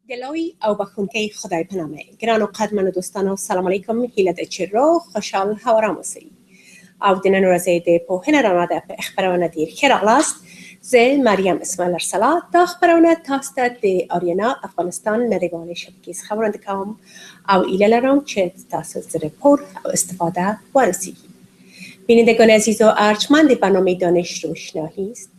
دلایی او بخونکه خدای پنامه گران و قدرمن و دوستان و سلام علیکم هیلت چرو خوشحال هوراموسی او دینن رزه ده پوهنه راناده په اخبرونه دیر خیرالاست زل mariam اسماعیل ارسلا دا اخبرونه تاست ده آریانا افغانستان نرگان شبکیز خبرنده کام او ایله لرم چه تاست زر پر او استفاده ورسی بینندگان عزیز و ارجمند برنامه دانش روشنایی است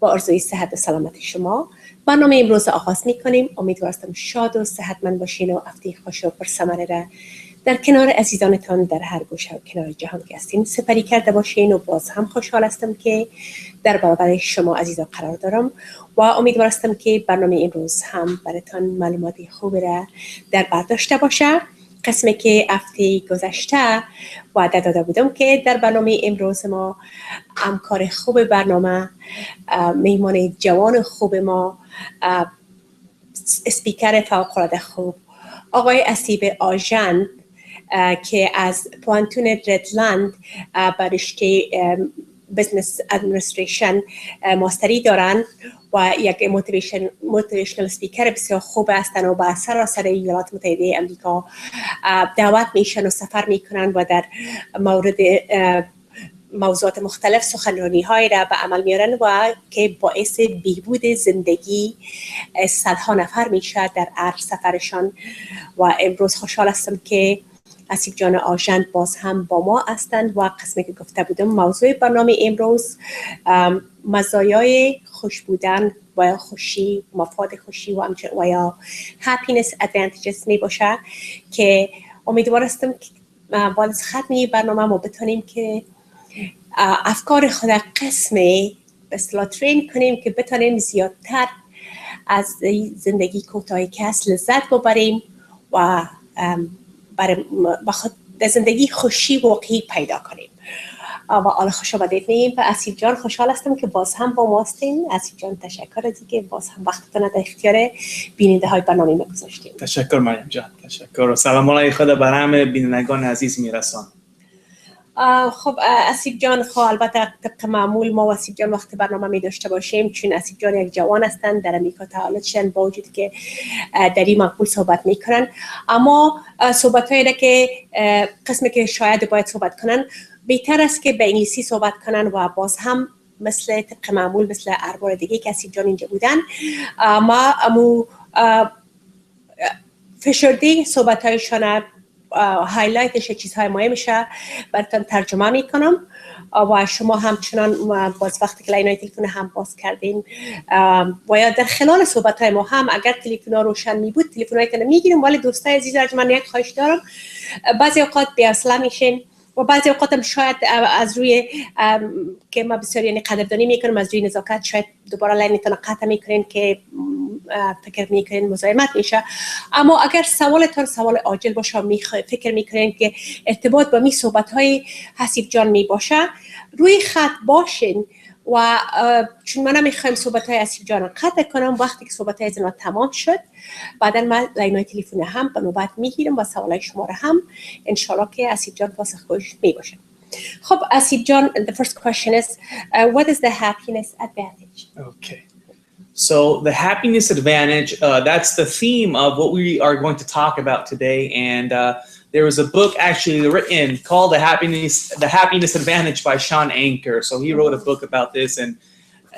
با آرزوی صحت و سلامت شما برنامه امروز آغاز می‌کنیم. امیدوارم شاد و صحتمند باشین و هفته خوش و پرثمره را در کنار عزیزانتان در هر گوشه و کنار جهان که هستین سپری کرده باشین و باز هم خوشحال هستم که در برابر شما عزیزان قرار دارم و امیدوارم که برنامه امروز هم براتون معلومات خوبی را در بر داشته باشه. قسمی که هفته گذشته وعده داده بودم که در برنامه امروز ما همکار خوب برنامه مهمان جوان خوب ما اسپیکر فوق‌العاده خوب آقای اسیب آژند که از پوانتون ردلند به رشته بزنس ادمنستریشن ماستری دارند و یک موتیویشنال اسپیکر بسیار خوب هستند و به سراسر ایالات متحده امریکا دعوت میشن و سفر میکنن و در مورد موضوعات مختلف سخنرانی های را به عمل میارن و که باعث بهبود زندگی صدها نفر میشه در هر سفرشان و امروز خوشحال هستم که اسیب جان آژند باز هم با ما هستند و قسمی که گفته بودم موضوع برنامه امروز مزایای خوش بودن و خوشی مفاد خوشی و یا happiness advantages می باشه که امیدوارم که بعد از ختم برنامه ما بتونیم که افکار خود قسمی به اصطلاح ترین کنیم که بتونیم زیادتر از زندگی کوتاهی که هست لذت ببریم و برای زندگی خوشی واقعی پیدا کنیم و حالا خوش آمدید میگیم به اسیب جان. خوشحال هستم که باز هم با ما هستین. اسیب جان تشکر از اینکه باز هم وقتتون در اختیار بیننده های برنامه ما گذاشتین. تشکر مریم جان، تشکر و سلام علیه خدا بر همه بینندگان عزیز میرسان. خب اسیب جان البته طبق معمول ما و اسیب جان وقت برنامه می داشته باشیم چون اسیب جان یک جوان هستند در امریکا تولد شدن با وجود که در این مقبول صحبت میکنن اما صحبت هایی که قسمی که شاید باید صحبت کنن بهتر است که به انگلیسی صحبت کنن و باز هم مثل طبق معمول مثل هر بار دیگه که اسیب جان اینجا بودن ما فشرده صحبت هایشان هایلایتش چیزهای مهمشه براتون ترجمه میکنم و شما همچنان باز وقتی که لاینای تلفن هم باز کردین و یا در خلال صحبت های ما هم اگر تلفن ها روشن می بود تلفن هایی که نمیگیریم ولی دوستای عزیز من یک خواهش دارم بعضی اوقات بی‌حوصله میشین و بعضی اوقات هم شاید از روی که ما بسیار یعنی قدردانی میکنم از روی نزاکت شاید دوباره لاینتون قطع میکنین که فکر میکنین مزاحمت میشه اما اگر سوالتون سوال عاجل باشه فکر میکنین که ارتباط با می صحبت های حسیب جان می باشه روی خط باشین و چون من نمیخوایم صحبت های حسیب جان قطع کنم وقتی که صحبت های زنا تمام شد بعدا من لاینای تلفن هم به نوبت میگیرم و سوالای شما رو هم انشالله که حسیب جان پاسخگوش می باشه. خب حسیب جان the first question is what is the happiness advantage? Okay. So the happiness advantage, that's the theme of what we are going to talk about today. And there was a book actually written called The Happiness Advantage by Sean Anker. So he wrote a book about this and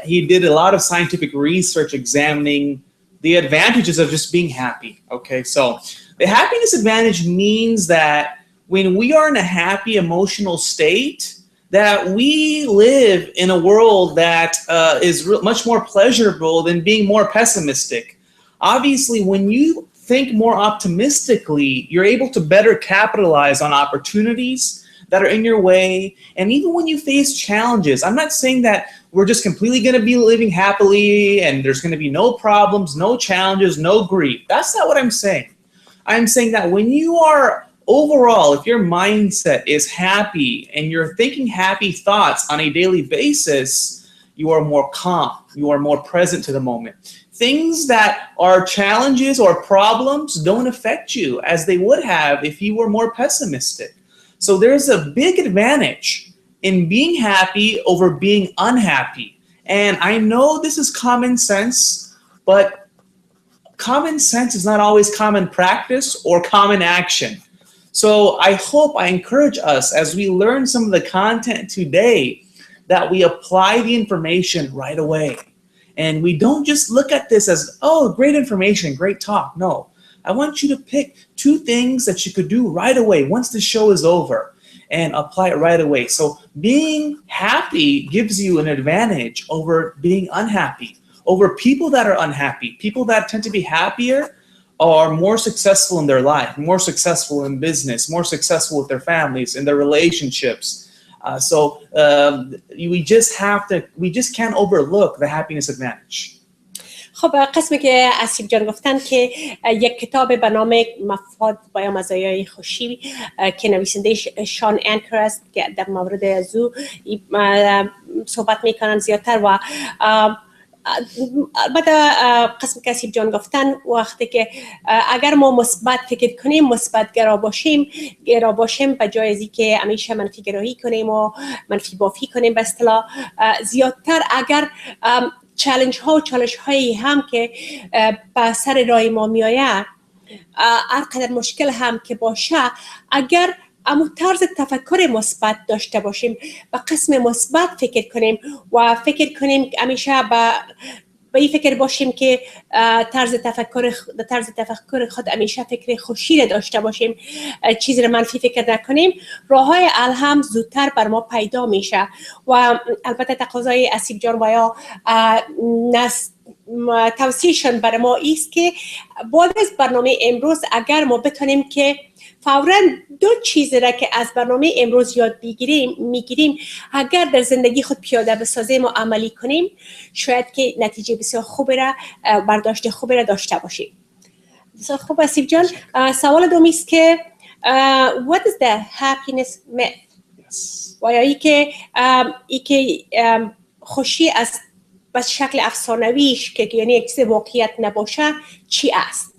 he did a lot of scientific research examining the advantages of just being happy. Okay, so the happiness advantage means that when we are in a happy emotional state, that we live in a world that is much more pleasurable than being more pessimistic. Obviously, when you think more optimistically, you're able to better capitalize on opportunities that are in your way. And even when you face challenges, I'm not saying that we're just completely going to be living happily and there's going to be no problems, no challenges, no grief. That's not what I'm saying. I'm saying that when you are overall, if your mindset is happy and you're thinking happy thoughts on a daily basis, you are more calm, you are more present to the moment. Things that are challenges or problems don't affect you as they would have if you were more pessimistic. So there's a big advantage in being happy over being unhappy. And I know this is common sense, but common sense is not always common practice or common action. So I encourage us as we learn some of the content today that we apply the information right away. And we don't just look at this as, oh, great information, great talk. No, I want you to pick 2 things that you could do right away once the show is over and apply it right away. So being happy gives you an advantage over being unhappy, over people that are unhappy. People that tend to be happier are more successful in their life, more successful in business, more successful with their families, in their relationships. We just can't overlook the happiness advantage. خب قسمی که اسیب جان گفتن که یک کتاب به نام مفاد با مزایای خوشی که نویسنده شان انکر است که در مورد از او صحبت میکنن زیادتر و البته قسم که اسیب جان گفتن وقتی که اگر ما مثبت فکر کنیم مثبت گرا باشیم به جای از اینکه همیشه منفی گرایی کنیم و منفی بافی کنیم به اصطلاح زیادتر اگر چالش ها و چالش هایی هم که به سر راه ما میآید هر قدر مشکل هم که باشه اگر اما طرز تفکر مثبت داشته باشیم به قسم مثبت فکر کنیم و فکر کنیم همیشه به این فکر باشیم که طرز تفکر خود همیشه فکر خوشی را داشته باشیم چیزی را منفی فکر نکنیم راههای حل هم زودتر بر ما پیدا میشه و البته تقاضای اسیب جان و یا توصیهشان بر ما است که بعد از برنامه امروز اگر ما بتونیم که فوراً 2 چیز را که از برنامه امروز یاد میگیریم اگر در زندگی خود پیاده بسازیم و عملی کنیم شاید که نتیجه بسیار خوبی را برداشت خوبی را داشته باشیم. بسیار خوب اسیب جان سوال دومی است که what is the happiness myth؟ و یا ای که خوشی از به شکل افسانویش که یعنی یک چیز واقعیت نباشه چی است؟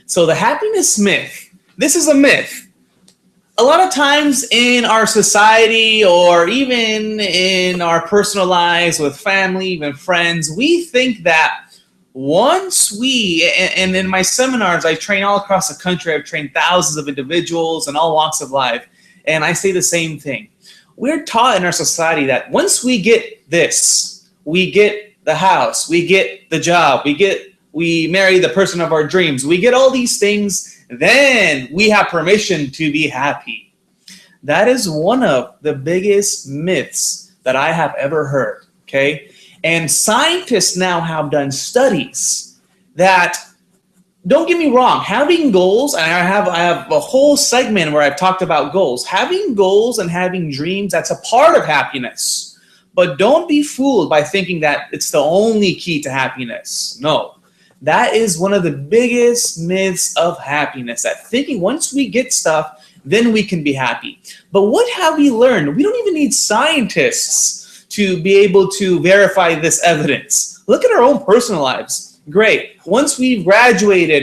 So the happiness myth. This is a myth. A lot of times in our society or even in our personal lives with family, even friends, we think that once and in my seminars, I train all across the country. I've trained thousands of individuals in all walks of life. And I say the same thing. We're taught in our society that once we get this, we get the house, we get the job, we marry the person of our dreams, we get all these things, then we have permission to be happy. That is one of the biggest myths that I have ever heard, okay? And scientists now have done studies that, don't get me wrong, having goals, and I have a whole segment where I've talked about goals. Having goals and having dreams, that's a part of happiness. But don't be fooled by thinking that it's the only key to happiness. No. That is one of the biggest myths of happiness, that thinking once we get stuff, then we can be happy. But what have we learned? We don't even need scientists to be able to verify this evidence. Look at our own personal lives. Great. Once we've graduated,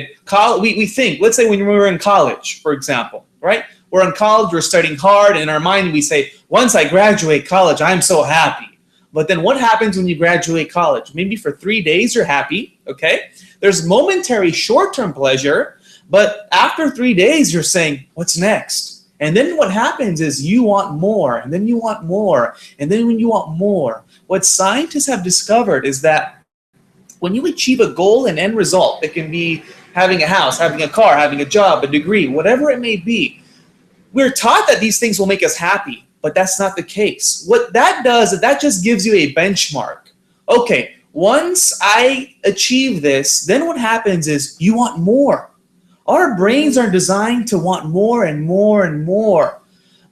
we think, let's say when we were in college, for example, right? We're in college, we're studying hard, and in our mind we say, once I graduate college, I'm so happy. But then what happens when you graduate college? Maybe for 3 days you're happy, okay? There's momentary short-term pleasure, but after 3 days you're saying, what's next? And then what happens is you want more, and then you want more, and then when you want more. What scientists have discovered is that when you achieve a goal and end result, it can be having a house, having a car, having a job, a degree, whatever it may be, we're taught that these things will make us happy. But that's not the case. What that does is that just gives you a benchmark. Okay, once I achieve this, then what happens is you want more. Our brains are designed to want more and more and more.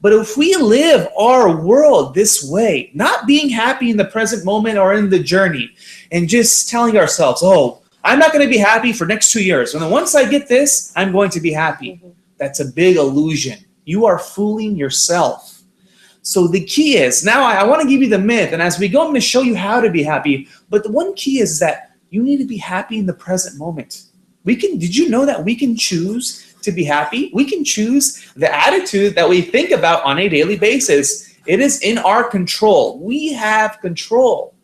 But if we live our world this way, not being happy in the present moment or in the journey, and just telling ourselves, oh, I'm not going to be happy for next 2 years. And then once I get this, I'm going to be happy. That's a big illusion. You are fooling yourself. So the key is, now I want to give you the myth, and as we go, I'm going to show you how to be happy. But the one key is that you need to be happy in the present moment. Did you know that we can choose to be happy? We can choose the attitude that we think about on a daily basis. It is in our control. We have control.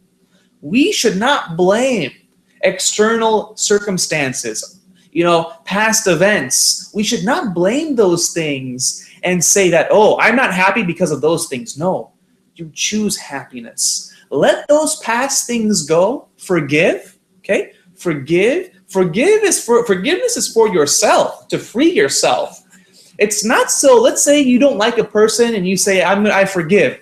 We should not blame external circumstances, past events. We should not blame those things and say that, oh, I'm not happy because of those things. No, you choose happiness. Let those past things go. Forgive, okay? Forgiveness is for yourself, to free yourself. It's not so, let's say you don't like a person and you say, I forgive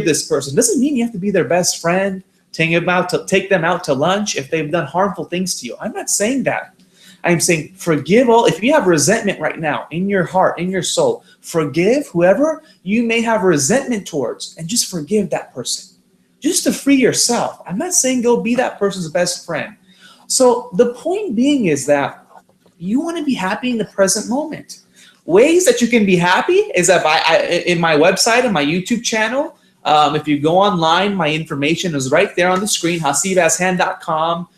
this person. Doesn't mean you have to be their best friend, take them out to lunch if they've done harmful things to you. I'm not saying that. I'm saying forgive all. If you have resentment right now in your heart, in your soul, forgive whoever you may have resentment towards and just forgive that person. Just to free yourself. I'm not saying go be that person's best friend. So the point being is that you want to be happy in the present moment. Ways that you can be happy is that in my website, and my YouTube channel, if you go online, my information is right there on the screen, hasibashan.com.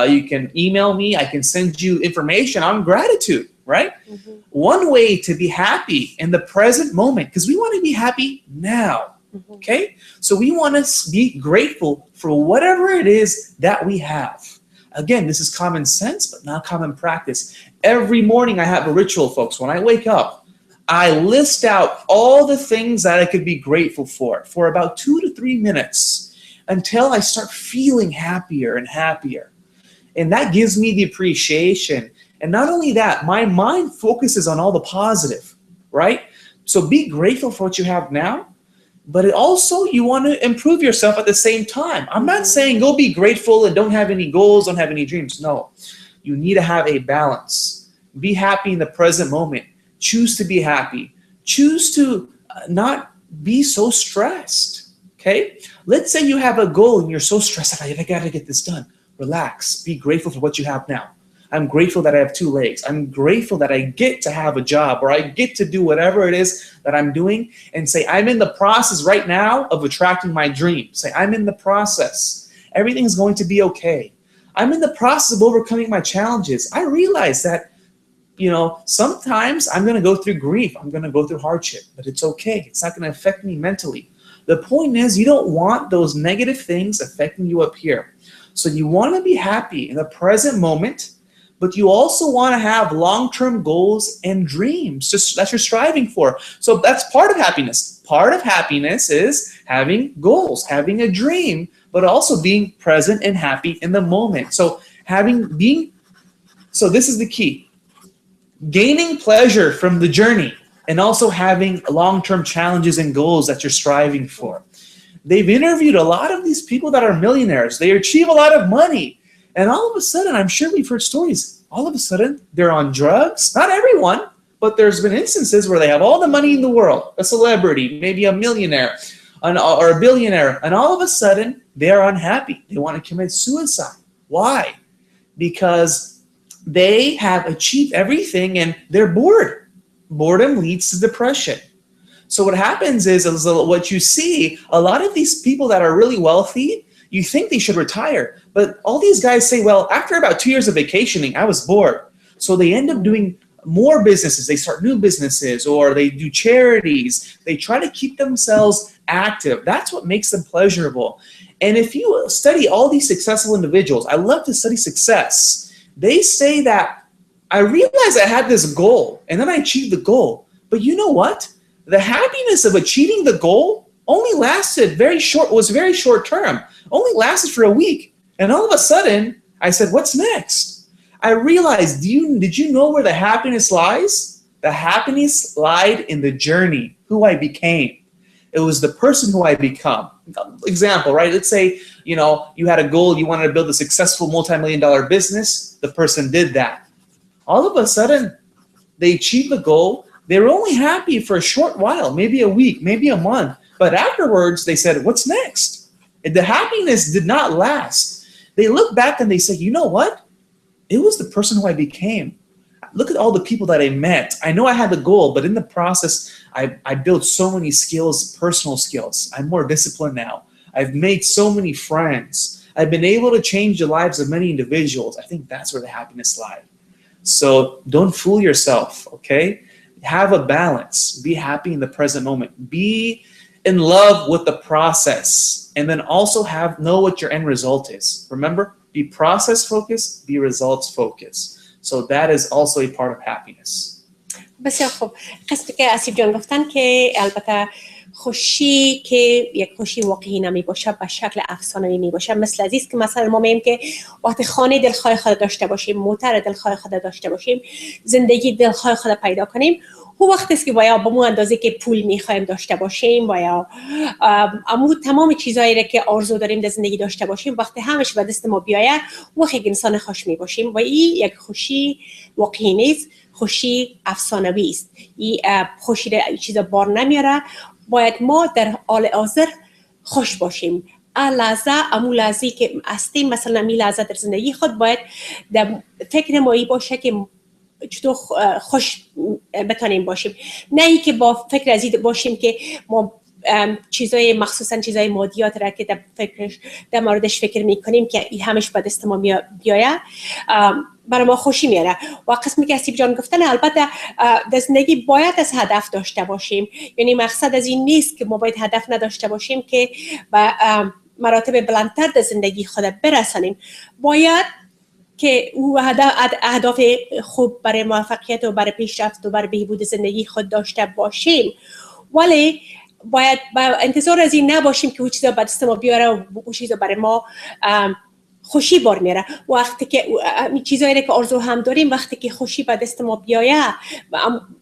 You can email me. I can send you information on gratitude, right? Mm-hmm. One way to be happy in the present moment, because we want to be happy now, okay? So we want to be grateful for whatever it is that we have. Again, this is common sense, but not common practice. Every morning I have a ritual, folks. When I wake up, I list out all the things that I could be grateful for about 2 to 3 minutes until I start feeling happier and happier. And that gives me the appreciation. And not only that, my mind focuses on all the positive, right? So be grateful for what you have now, but it also you want to improve yourself at the same time. I'm not saying go be grateful and don't have any goals, don't have any dreams. No, you need to have a balance. Be happy in the present moment. Choose to be happy. Choose to not be so stressed, okay? Let's say you have a goal and you're so stressed, I got to get this done. Relax. Be grateful for what you have now. I'm grateful that I have 2 legs. I'm grateful that I get to have a job or I get to do whatever it is that I'm doing, and say, I'm in the process right now of attracting my dream. Say, I'm in the process. Everything's going to be okay. I'm in the process of overcoming my challenges. I realize that, sometimes I'm going to go through grief. I'm going to go through hardship, but it's okay. It's not going to affect me mentally. The point is, you don't want those negative things affecting you up here. So you want to be happy in the present moment, but you also want to have long-term goals and dreams that you're striving for. So that's part of happiness. Part of happiness is having goals, having a dream, but also being present and happy in the moment. So this is the key. Gaining pleasure from the journey and also having long-term challenges and goals that you're striving for. They've interviewed a lot of these people that are millionaires. They achieve a lot of money. And all of a sudden, I'm sure we've heard stories, all of a sudden they're on drugs. Not everyone, but there's been instances where they have all the money in the world, a celebrity, maybe a millionaire or a billionaire, and all of a sudden they're unhappy. They want to commit suicide. Why? Because they have achieved everything and they're bored. Boredom leads to depression. So what happens is what you see, a lot of these people that are really wealthy, you think they should retire. But all these guys say, well, after about 2 years of vacationing, I was bored. So they end up doing more businesses. They start new businesses or they do charities. They try to keep themselves active. That's what makes them pleasurable. And if you study all these successful individuals, I love to study success. They say that I realized I had this goal and then I achieved the goal. But you know what? The happiness of achieving the goal only lasted very short term, only lasted for a week. And all of a sudden, I said, what's next? I realized, did you know where the happiness lies? The happiness lied in the journey, who I became. It was the person who I become. Example, right? Let's say, you had a goal, you wanted to build a successful multi-million-dollar business. The person did that. All of a sudden, they achieved the goal. They were only happy for a short while, maybe a week, maybe a month. But afterwards, they said, what's next? The happiness did not last. They look back and they say, you know what? It was the person who I became. Look at all the people that I met. I know I had the goal, but in the process, I built so many skills, personal skills. I'm more disciplined now. I've made so many friends. I've been able to change the lives of many individuals. I think that's where the happiness lies. So don't fool yourself, okay? Have a balance. Be happy in the present moment. Be in love with the process. And then also know what your end result is. Remember, be process focused, be results focused. So that is also a part of happiness. بسیار خوب. قسمی که اسیب جان گفتن که البته خوشی که یک خوشی واقعی نمی باشه، به شکل افسانه‌ای می باشه. مثل عزیز که مثلا ما میگیم که وقتی خانه دلخواه خود داشته باشیم، موتر دلخواه خود داشته باشیم، زندگی دلخواه خود پیدا کنیم، او وقتی است که باید به مو اندازه که پول میخوایم داشته باشیم، باید تمام چیزایی را که آرزو داریم در زندگی داشته باشیم، وقتی همش به دست ما بیاید، وقتی یک انسان خوش می باشیم. و این یک خوشی واقعی نیست، خوشی افسانه‌ای است. این خوشی را چیزا بار نمیاره. باید ما در حال حاضر خوش باشیم. امو لحظه که هستیم، مثلا می لحظه در زندگی خود باید در فکر ما باشه که چطور خوش بتانیم باشیم. نه ای که با فکر از این باشیم که ما چیزای مخصوصا چیزای مادیات را که در موردش فکر میکنیم که این همش به دست ما بیاید برای ما خوشی میاره. و قسمی که اسیب جان گفتن البته در زندگی باید از هدف داشته باشیم. یعنی مقصد از این نیست که ما باید هدف نداشته باشیم که به مراتب بلندتر در زندگی خود برسانیم. باید که او اهداف خوب برای موفقیت و برای پیشرفت و برای بهبود زندگی خود داشته باشیم، ولی باید با انتظار از این نباشیم که او چیزا به دست ما بیاره و او چیزا برای ما خوشی بار میاره. وقتی که چیزایی که آرزو هم داریم، وقتی که خوشی به دست ما بیایه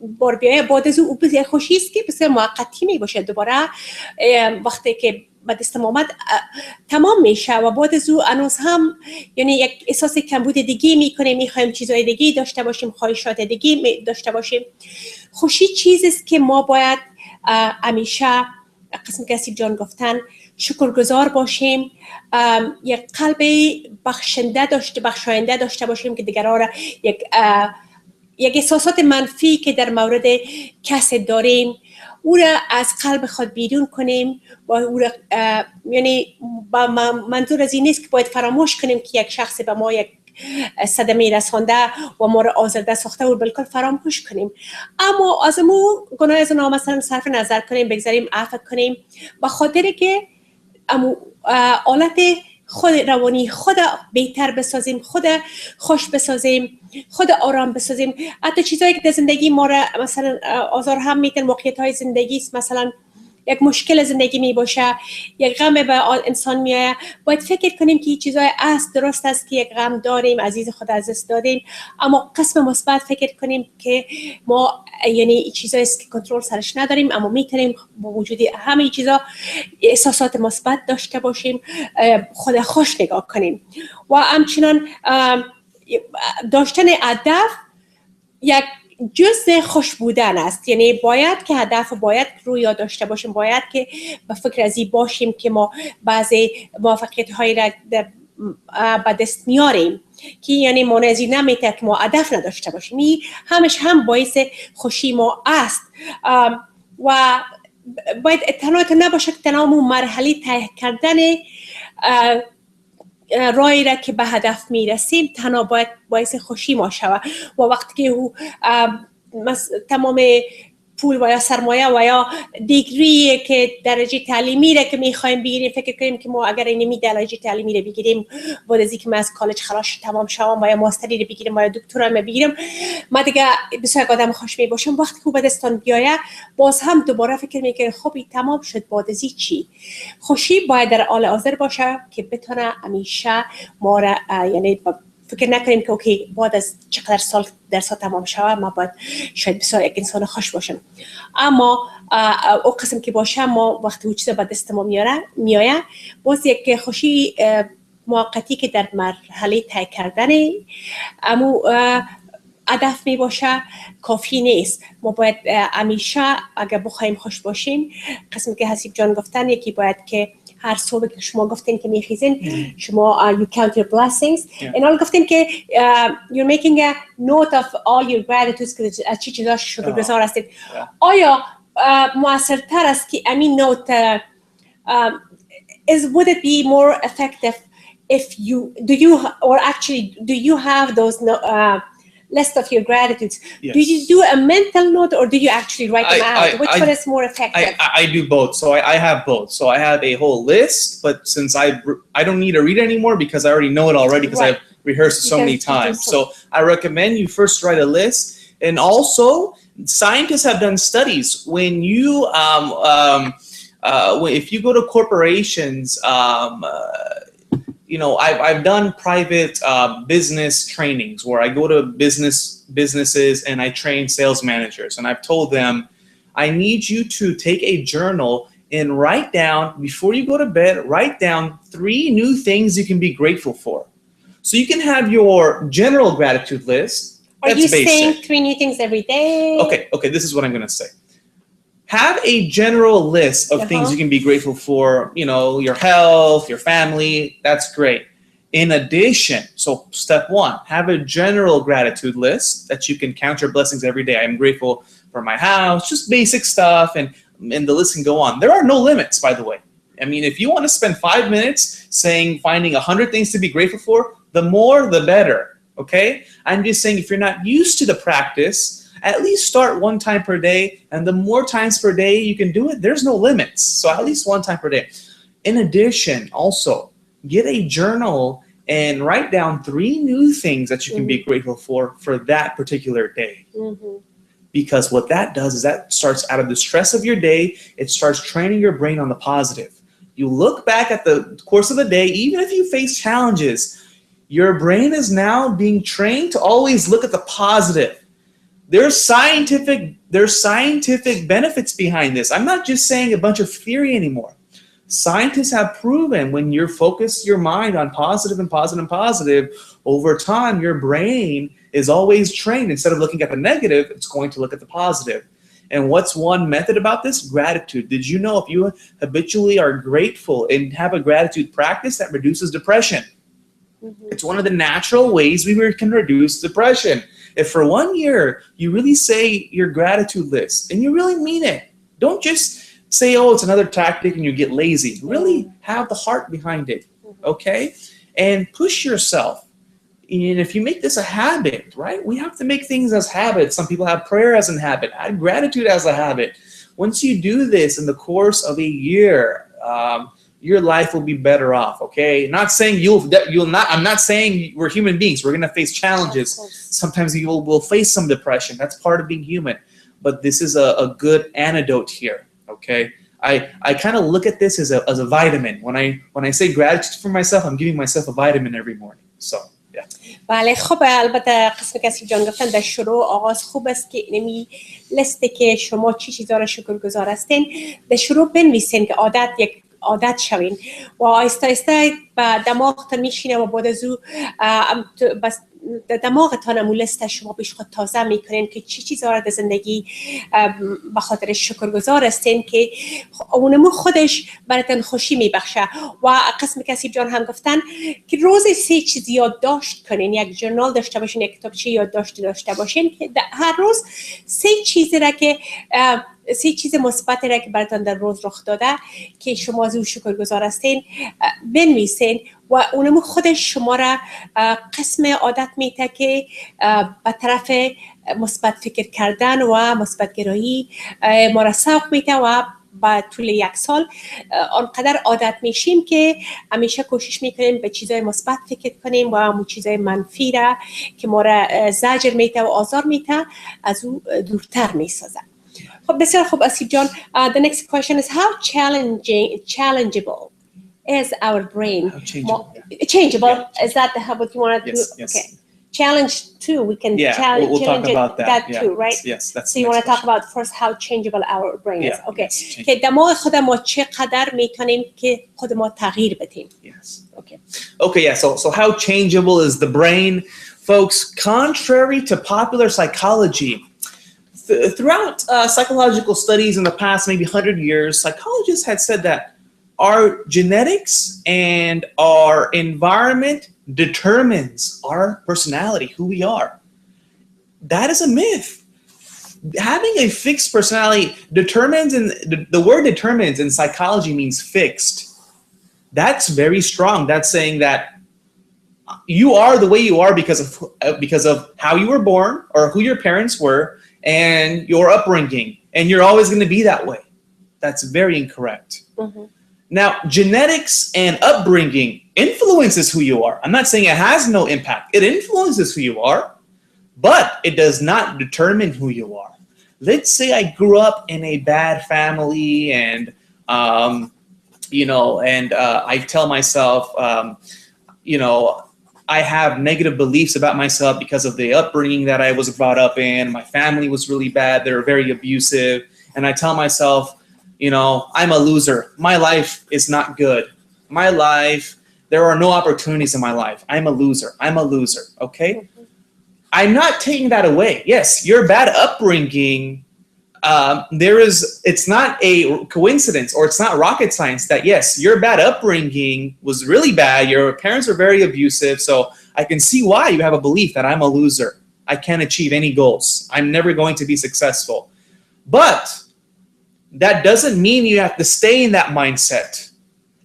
بار بیایه، بعد از او خوشی است که بسیار موقتی می باشه. دوباره وقتی که به دست ما آمد تمام میشه و بعد از او انوز هم یعنی یک احساس کمبود دیگه میکنیم، میخوایم چیزای دیگه داشته باشیم، خواهشات دیگه داشته باشیم. خوشی چیزی است که ما باید همیشه قسم کسی جان گفتن شکرگزار باشیم، یک قلب بخشاینده داشته باشیم که دیگران را یک احساسات منفی که در مورد کسی داریم او را از قلب خود بیرون کنیم و او را یعنی با منظور از این نیست که باید فراموش کنیم که یک شخص به ما یک صدمه رسانده و ما را آزرده ساخته و بالکل فراموش کنیم، اما از مو گناه از اونا مثلا صرف نظر کنیم، بگذاریم، عفو کنیم، به خاطر که حالت خود روانی خود بهتر بسازیم، خود خوش بسازیم، خود آرام بسازیم. حتی چیزایی که در زندگی ما را مثلا آزار هم میتن، موقعیت های زندگی است، مثلا یک مشکل زندگی می باشه، یک غم به انسان میایه، باید فکر کنیم که این چیزای است، درست است که یک غم داریم، عزیز خود از دست دادیم، اما قسم مثبت فکر کنیم که ما یعنی این چیزایی است که کنترل سرش نداریم، اما میتونیم با وجود همه چیزا احساسات مثبت داشته باشیم، خود خوش نگاه کنیم. و همچنان داشتن هدف یک جزء خوش بودن است. یعنی باید که هدف باید رویا داشته باشیم، باید که به فکر از این باشیم که ما بعضی موفقیت هایی را به دست میاریم که یعنی مانع از این نمیته که ما هدف نداشته باشیم. این همش هم باعث خوشی ما است و باید تنها نباشه که تنها مرحله طی کردن راهی را که به هدف میرسیم تنها باید باعث خوشی ما شود. و وقتی که تمام پول و یا سرمایه و یا دیگری که درجه تعلیمی را که میخوایم بگیریم فکر کنیم که ما اگر اینمی درجه تعلیمی را بگیریم بعد از اینکه من از کالج خلاص تمام شوم و یا ماستری را بگیرم و یا دکترا را بگیرم ما دیگه بسیار آدم خوش می باشم. وقتی که به دستان بیایه باز هم دوباره فکر میکنم خب این تمام شد، بعد از چی؟ خوشی باید در حال حاضر باشه که بتونه همیشه ما را یعنی فکر نکنیم که اوکی بعد از چقدر سال درس تمام شود ما باید شاید بسیار یک انسان خوش باشم. اما او قسم که باشه ما وقتی او چیزا به دست ما میآید باز یک خوشی موقتی که در مرحله طی کردن اما هدف می باشه کافی نیست. ما باید همیشه اگر بخوایم خوش باشیم قسمی که حسیب جان گفتن یکی باید که هر صبح که شما گفتین که میخیزین شما you count your blessings and all گفتین که you're making a note of all your gratitudes که از چی چیزا شکرگزار هستید. آیا موثرتر است که امین نوت would it be more effective if do you have those list of your gratitudes? Yes. Do you do a mental note or do you actually write them out? Which one is more effective? I do both. So I have both. So I have a whole list, but since I don't need to read it anymore because I already know it already because I've rehearsed it so many times. So I recommend you first write a list. And also, scientists have done studies when you if you go to corporations, you know, I've done private business trainings where I go to businesses and I train sales managers, and I've told them, I need you to take a journal and write down, before you go to bed, write down 3 new things you can be grateful for. So you can have your general gratitude list. Are you saying 3 new things every day? Okay, this is what I'm going to say. Have a general list of things you can be grateful for, you know, your health, your family, that's great. In addition, so step 1, have a general gratitude list that you can count your blessings every day. I'm grateful for my house, just basic stuff, and the list can go on. There are no limits, by the way. I mean, if you want to spend 5 minutes finding 100 things to be grateful for, the more, the better, okay? I'm just saying if you're not used to the practice, at least start 1 time per day, and the more times per day you can do it, there's no limits. So at least 1 time per day. In addition, also, get a journal and write down 3 new things that you can be grateful for that particular day. Because what that does is that starts out of the stress of your day, it starts training your brain on the positive. You look back at the course of the day, even if you face challenges, your brain is now being trained to always look at the positive. There's scientific benefits behind this. I'm not just saying a bunch of theory anymore. Scientists have proven when you focus your mind on positive and positive and positive, over time your brain is always trained. Instead of looking at the negative, it's going to look at the positive. And what's one method about this? Gratitude. Did you know if you habitually are grateful and have a gratitude practice, that reduces depression? It's one of the natural ways we can reduce depression. If for 1 year you really say your gratitude list and you really mean it, don't just say, oh, it's another tactic and you get lazy. Really have the heart behind it, okay? And push yourself. And if you make this a habit, right? We have to make things as habits. Some people have prayer as a habit, add gratitude as a habit. Once you do this in the course of a year, your life will be better off, okay? Not saying you'll not, I'm not saying we're human beings. We're going to face challenges. Sometimes we'll face some depression. That's part of being human. But this is a good antidote here, okay? I kind of look at this as a vitamin. When I say gratitude for myself, I'm giving myself a vitamin every morning. So, yeah. بله خب البته قسم کسی جان گفتن در شروع آغاز خوب است که نمی لیستی که شما چی چیزا را شکرگزار هستین در شروع بنویسین که عادت شوین و آیسته آیسته به دماغتان میشینه و بعد از او بس دماغتان هم لیست شما بیش خود تازه میکنین که چی چیزا را در زندگی به خاطر شکرگزار هستین که اونمو خودش براتون خوشی میبخشه. و قسم کسی جان هم گفتن که روزی 3 چیز یادداشت کنین، یک ژورنال داشته باشین، یک کتابچه یادداشت داشته باشین که هر روز 3 چیزی را که 3 چیز مثبتی را که براتون در روز رخ داده که شما از او شکرگزار هستین بنویسین و اونمو خودش شما را قسم عادت میته که به طرف مثبت فکر کردن و مثبت گرایی ما را سوق میته و با طول 1 سال آنقدر عادت میشیم که همیشه کوشش میکنیم به چیزای مثبت فکر کنیم و همون چیزای منفی را که ما را زجر میته و آزار میته از او دورتر میسازه. خب بسیار خوب آسیب جان. The next question is how challengeable is our brain How changeable? changeable? Yeah. Is that what you want to do? Yes, yes. Okay. Challenge too. We can Yeah, challenge. we'll talk change about that. too, right? Yes, that's. So you want to talk about first how changeable our brain is. Yeah, Okay. yes, که دماغ خود ما چقدر میتونیم که خود ما تغییر بدیم. Yes. Okay. Okay, yeah. So how changeable is the brain, folks? Contrary to popular psychology, throughout psychological studies in the past maybe 100 years, psychologists had said that our genetics and our environment determines our personality, who we are. That is a myth. Having a fixed personality determines, and the word determines in psychology means fixed. That's very strong. That's saying that you are the way you are because of how you were born or who your parents were and your upbringing, and you're always going to be that way. That's very incorrect. Mm-hmm. Now, genetics and upbringing influences who you are. I'm not saying it has no impact. It influences who you are, but it does not determine who you are. Let's say I grew up in a bad family and, I tell myself, I have negative beliefs about myself because of the upbringing that I was brought up in. My family was really bad. They were very abusive. And I tell myself, I'm a loser. My life is not good. My life, there are no opportunities in my life. I'm a loser. Okay? Mm-hmm. I'm not taking that away. Yes, your bad upbringing, it's not a coincidence or it's not rocket science that, yes, your bad upbringing was really bad. Your parents were very abusive. So I can see why you have a belief that I'm a loser. I can't achieve any goals. I'm never going to be successful. But that doesn't mean you have to stay in that mindset.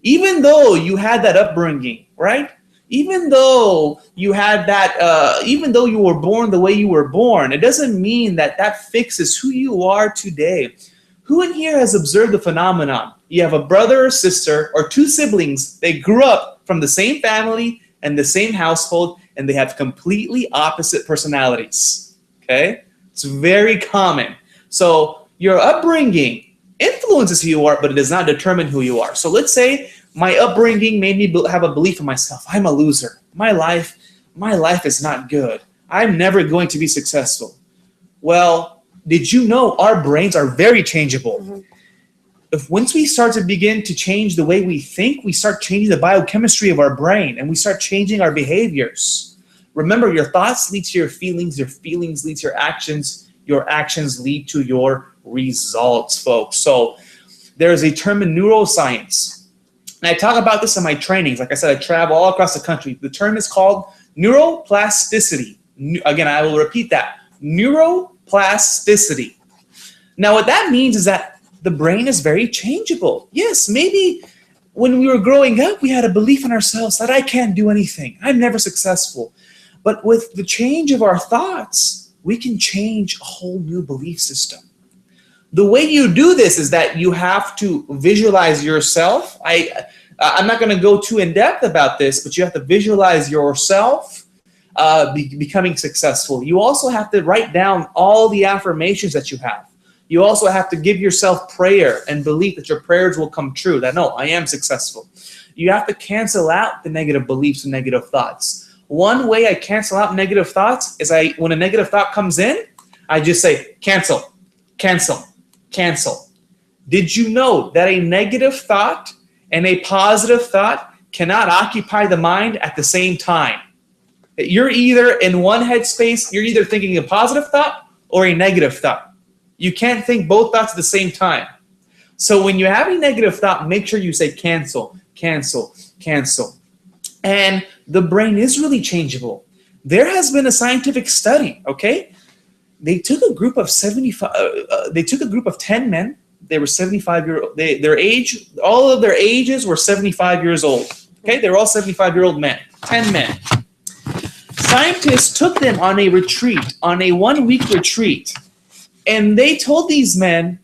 Even though you had that upbringing, right? Even though you had that, even though you were born the way you were born, it doesn't mean that fixes who you are today. Who in here has observed the phenomenon? You have a brother or sister or two siblings. They grew up from the same family and the same household, and they have completely opposite personalities. Okay? It's very common. So your upbringing influences who you are, but it does not determine who you are. So let's say my upbringing made me have a belief in myself. I'm a loser. My life is not good. I'm never going to be successful. Well, did you know our brains are very changeable? Mm-hmm. If once we start to begin to change the way we think, we start changing the biochemistry of our brain and we start changing our behaviors. Remember, your thoughts lead to your feelings lead to your actions lead to your results, folks. So there's a term in neuroscience, and I talk about this in my trainings. Like I said, I travel all across the country. The term is called neuroplasticity. Again, I will repeat that. Neuroplasticity. Now, what that means is that the brain is very changeable. Yes, maybe when we were growing up, we had a belief in ourselves that I can't do anything. I'm never successful. But with the change of our thoughts, we can change a whole new belief system. The way you do this is that you have to visualize yourself. I'm not going to go too in depth about this, but you have to visualize yourself becoming successful. You also have to write down all the affirmations that you have. You also have to give yourself prayer and belief that your prayers will come true, that no, I am successful. You have to cancel out the negative beliefs and negative thoughts. One way I cancel out negative thoughts is when a negative thought comes in, I just say, cancel, cancel, cancel. Did you know that a negative thought and a positive thought cannot occupy the mind at the same time? You're either in one headspace, you're either thinking a positive thought or a negative thought. You can't think both thoughts at the same time. So when you have a negative thought, make sure you say cancel, cancel, cancel. And the brain is really changeable. There has been a scientific study, okay? They took a group of 10 men. They were 75 years old. All of their ages were 75 years old. Okay, they were all 75-year-old men, 10 men. Scientists took them on a retreat, on a 1-week retreat, and they told these men,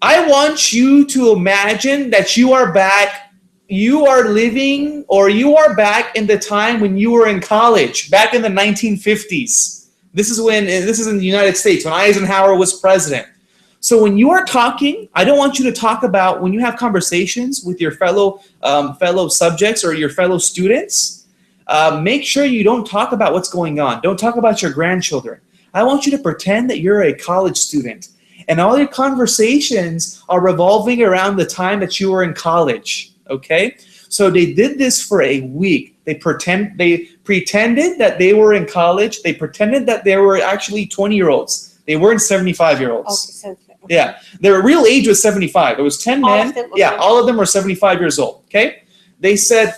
I want you to imagine that you are back. You are living, or you are back in the time when you were in college, back in the 1950s. This is in the United States when Eisenhower was president. So when you are talking, I don't want you to talk about, when you have conversations with your fellow subjects or your fellow students, make sure you don't talk about what's going on. Don't talk about your grandchildren. I want you to pretend that you're a college student and all your conversations are revolving around the time that you were in college, okay? So they did this for a week. They pretended that they were in college. They pretended that they were actually 20-year-olds. They weren't 75-year-olds. Okay. Yeah, their real age was 75. There was 10 men. Yeah, all of them were 75 years old, okay? They said,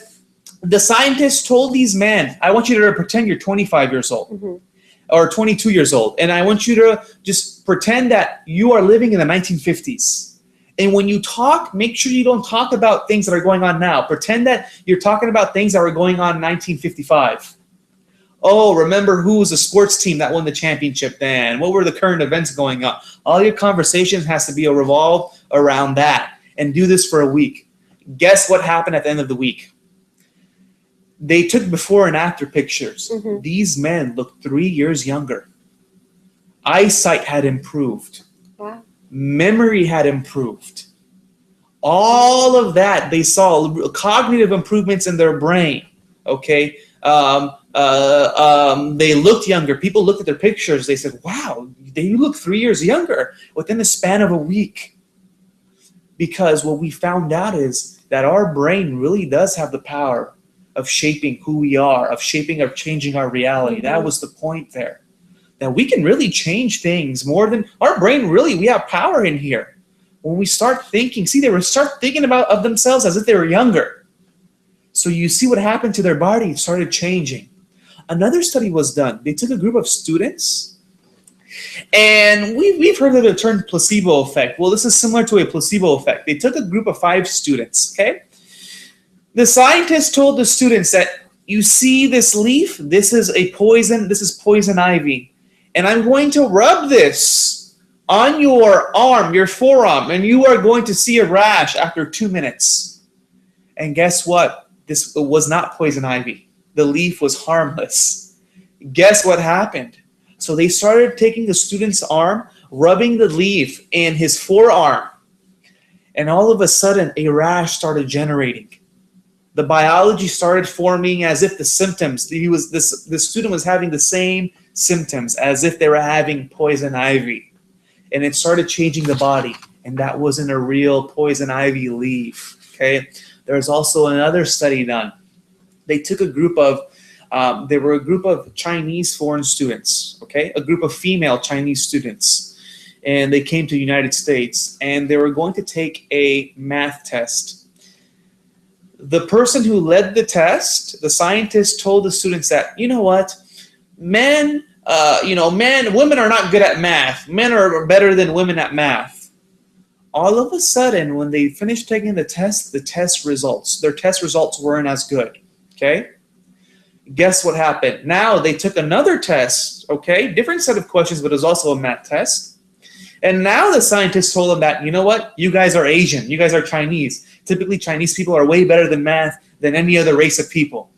the scientists told these men, I want you to pretend you're 25 years old or 22 years old, and I want you to just pretend that you are living in the 1950s. And when you talk, make sure you don't talk about things that are going on now. Pretend that you're talking about things that were going on in 1955. Oh, remember who was the sports team that won the championship then? What were the current events going on? All your conversations has to be a revolve around that. And do this for a week. Guess what happened at the end of the week? They took before and after pictures. These men looked 3 years younger. Eyesight had improved. Wow. Memory had improved. All of that, they saw cognitive improvements in their brain. Okay? They looked younger. People looked at their pictures. They said, wow, you look 3 years younger within the span of a week. Because what we found out is that our brain really does have the power of shaping who we are, of changing our reality. That was the point there. That we can really change things more than our brain. Really, we have power in here. When we start thinking, start thinking of themselves as if they were younger. So you see what happened to their body, it started changing. Another study was done. They took a group of students, and we've heard of the term placebo effect. Well, this is similar to a placebo effect. They took a group of 5 students, okay? The scientists told the students that, you see this leaf? This is poison ivy. And I'm going to rub this on your arm, your forearm, and you are going to see a rash after 2 minutes. And guess what? This was not poison ivy. The leaf was harmless. Guess what happened? So they started taking the student's arm, rubbing the leaf in his forearm, and all of a sudden a rash started generating. The biology started forming as if the symptoms, the student was having the same symptoms as if they were having poison ivy. And it started changing the body, and that wasn't a real poison ivy leaf, okay? There's also another study done. They took a group of Chinese foreign students, okay? A group of female Chinese students. And they came to the United States, and they were going to take a math test. The person who led the test, the scientist told the students that, you know what, women are not good at math. Men are better than women at math. All of a sudden, when they finished taking the test, their test results weren't as good, okay? Guess what happened? Now they took another test, okay? Different set of questions, but it was also a math test. And now the scientists told them that, you know what? You guys are Asian. You guys are Chinese. Typically, Chinese people are way better than math than any other race of people.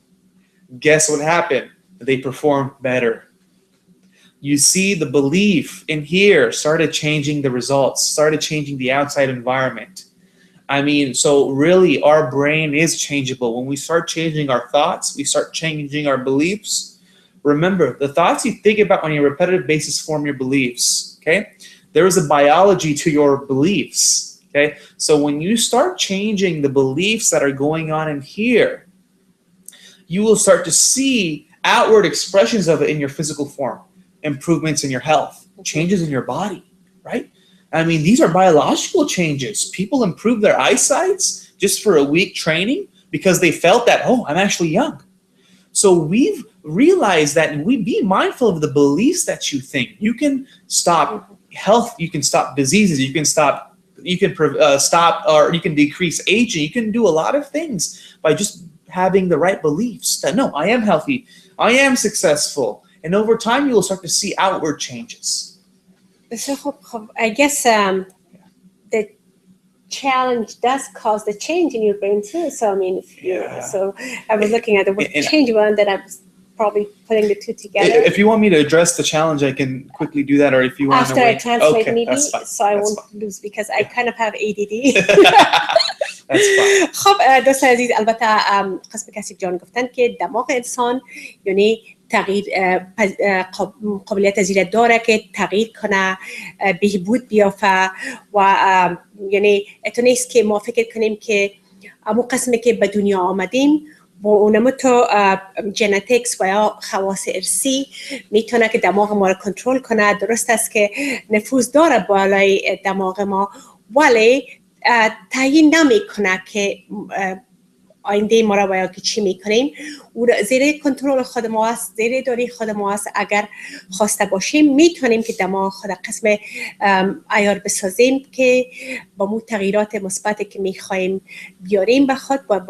Guess what happened? They performed better. You see, the belief in here started changing the results, started changing the outside environment. I mean, so really our brain is changeable. When we start changing our thoughts, we start changing our beliefs. Remember, the thoughts you think about on a repetitive basis form your beliefs, okay? There is a biology to your beliefs, okay? So when you start changing the beliefs that are going on in here, you will start to see outward expressions of it in your physical form, improvements in your health, changes in your body, right? I mean, these are biological changes. People improve their eyesights just for a week training because they felt that, oh, I'm actually young. So we've realized that we be mindful of the beliefs that you think. You can stop health, you can stop diseases, you can stop or you can decrease aging. You can do a lot of things by just having the right beliefs that, no, I am healthy, I am successful. And over time, you will start to see outward changes. So I guess the challenge does cause the change in your brain too. So I mean, so I was looking at the word change one that I was probably putting the two together. If you want me to address the challenge, I can quickly do that, or if you want After I translate, maybe, that's fine. so I won't lose because I kind of have ADD. That's fine. خب دوست عزیز، البته قسم کسی جان گفتن که دماغ انسان یعنی تغییر قابلیت پذیرش داره که تغییر کنه، بهبود بیافته و یعنی اتو نیست که ما فکر کنیم که امو قسمی که به دنیا آمدیم با اونمو تو ژنتیکس و یا خواص ارثی میتونه که دماغ ما رو کنترل کنه. درست است که نفوذ داره بالای دماغ ما، ولی تعیین نمیکنه که آینده ما را که چی میکنیم. او زیر کنترل خود ما است، زیر داری خود ما است. اگر خواسته باشیم میتونیم که دماغ خود قسم عیار بسازیم که با مو تغییرات مثبتی که میخوایم بیاریم به خود و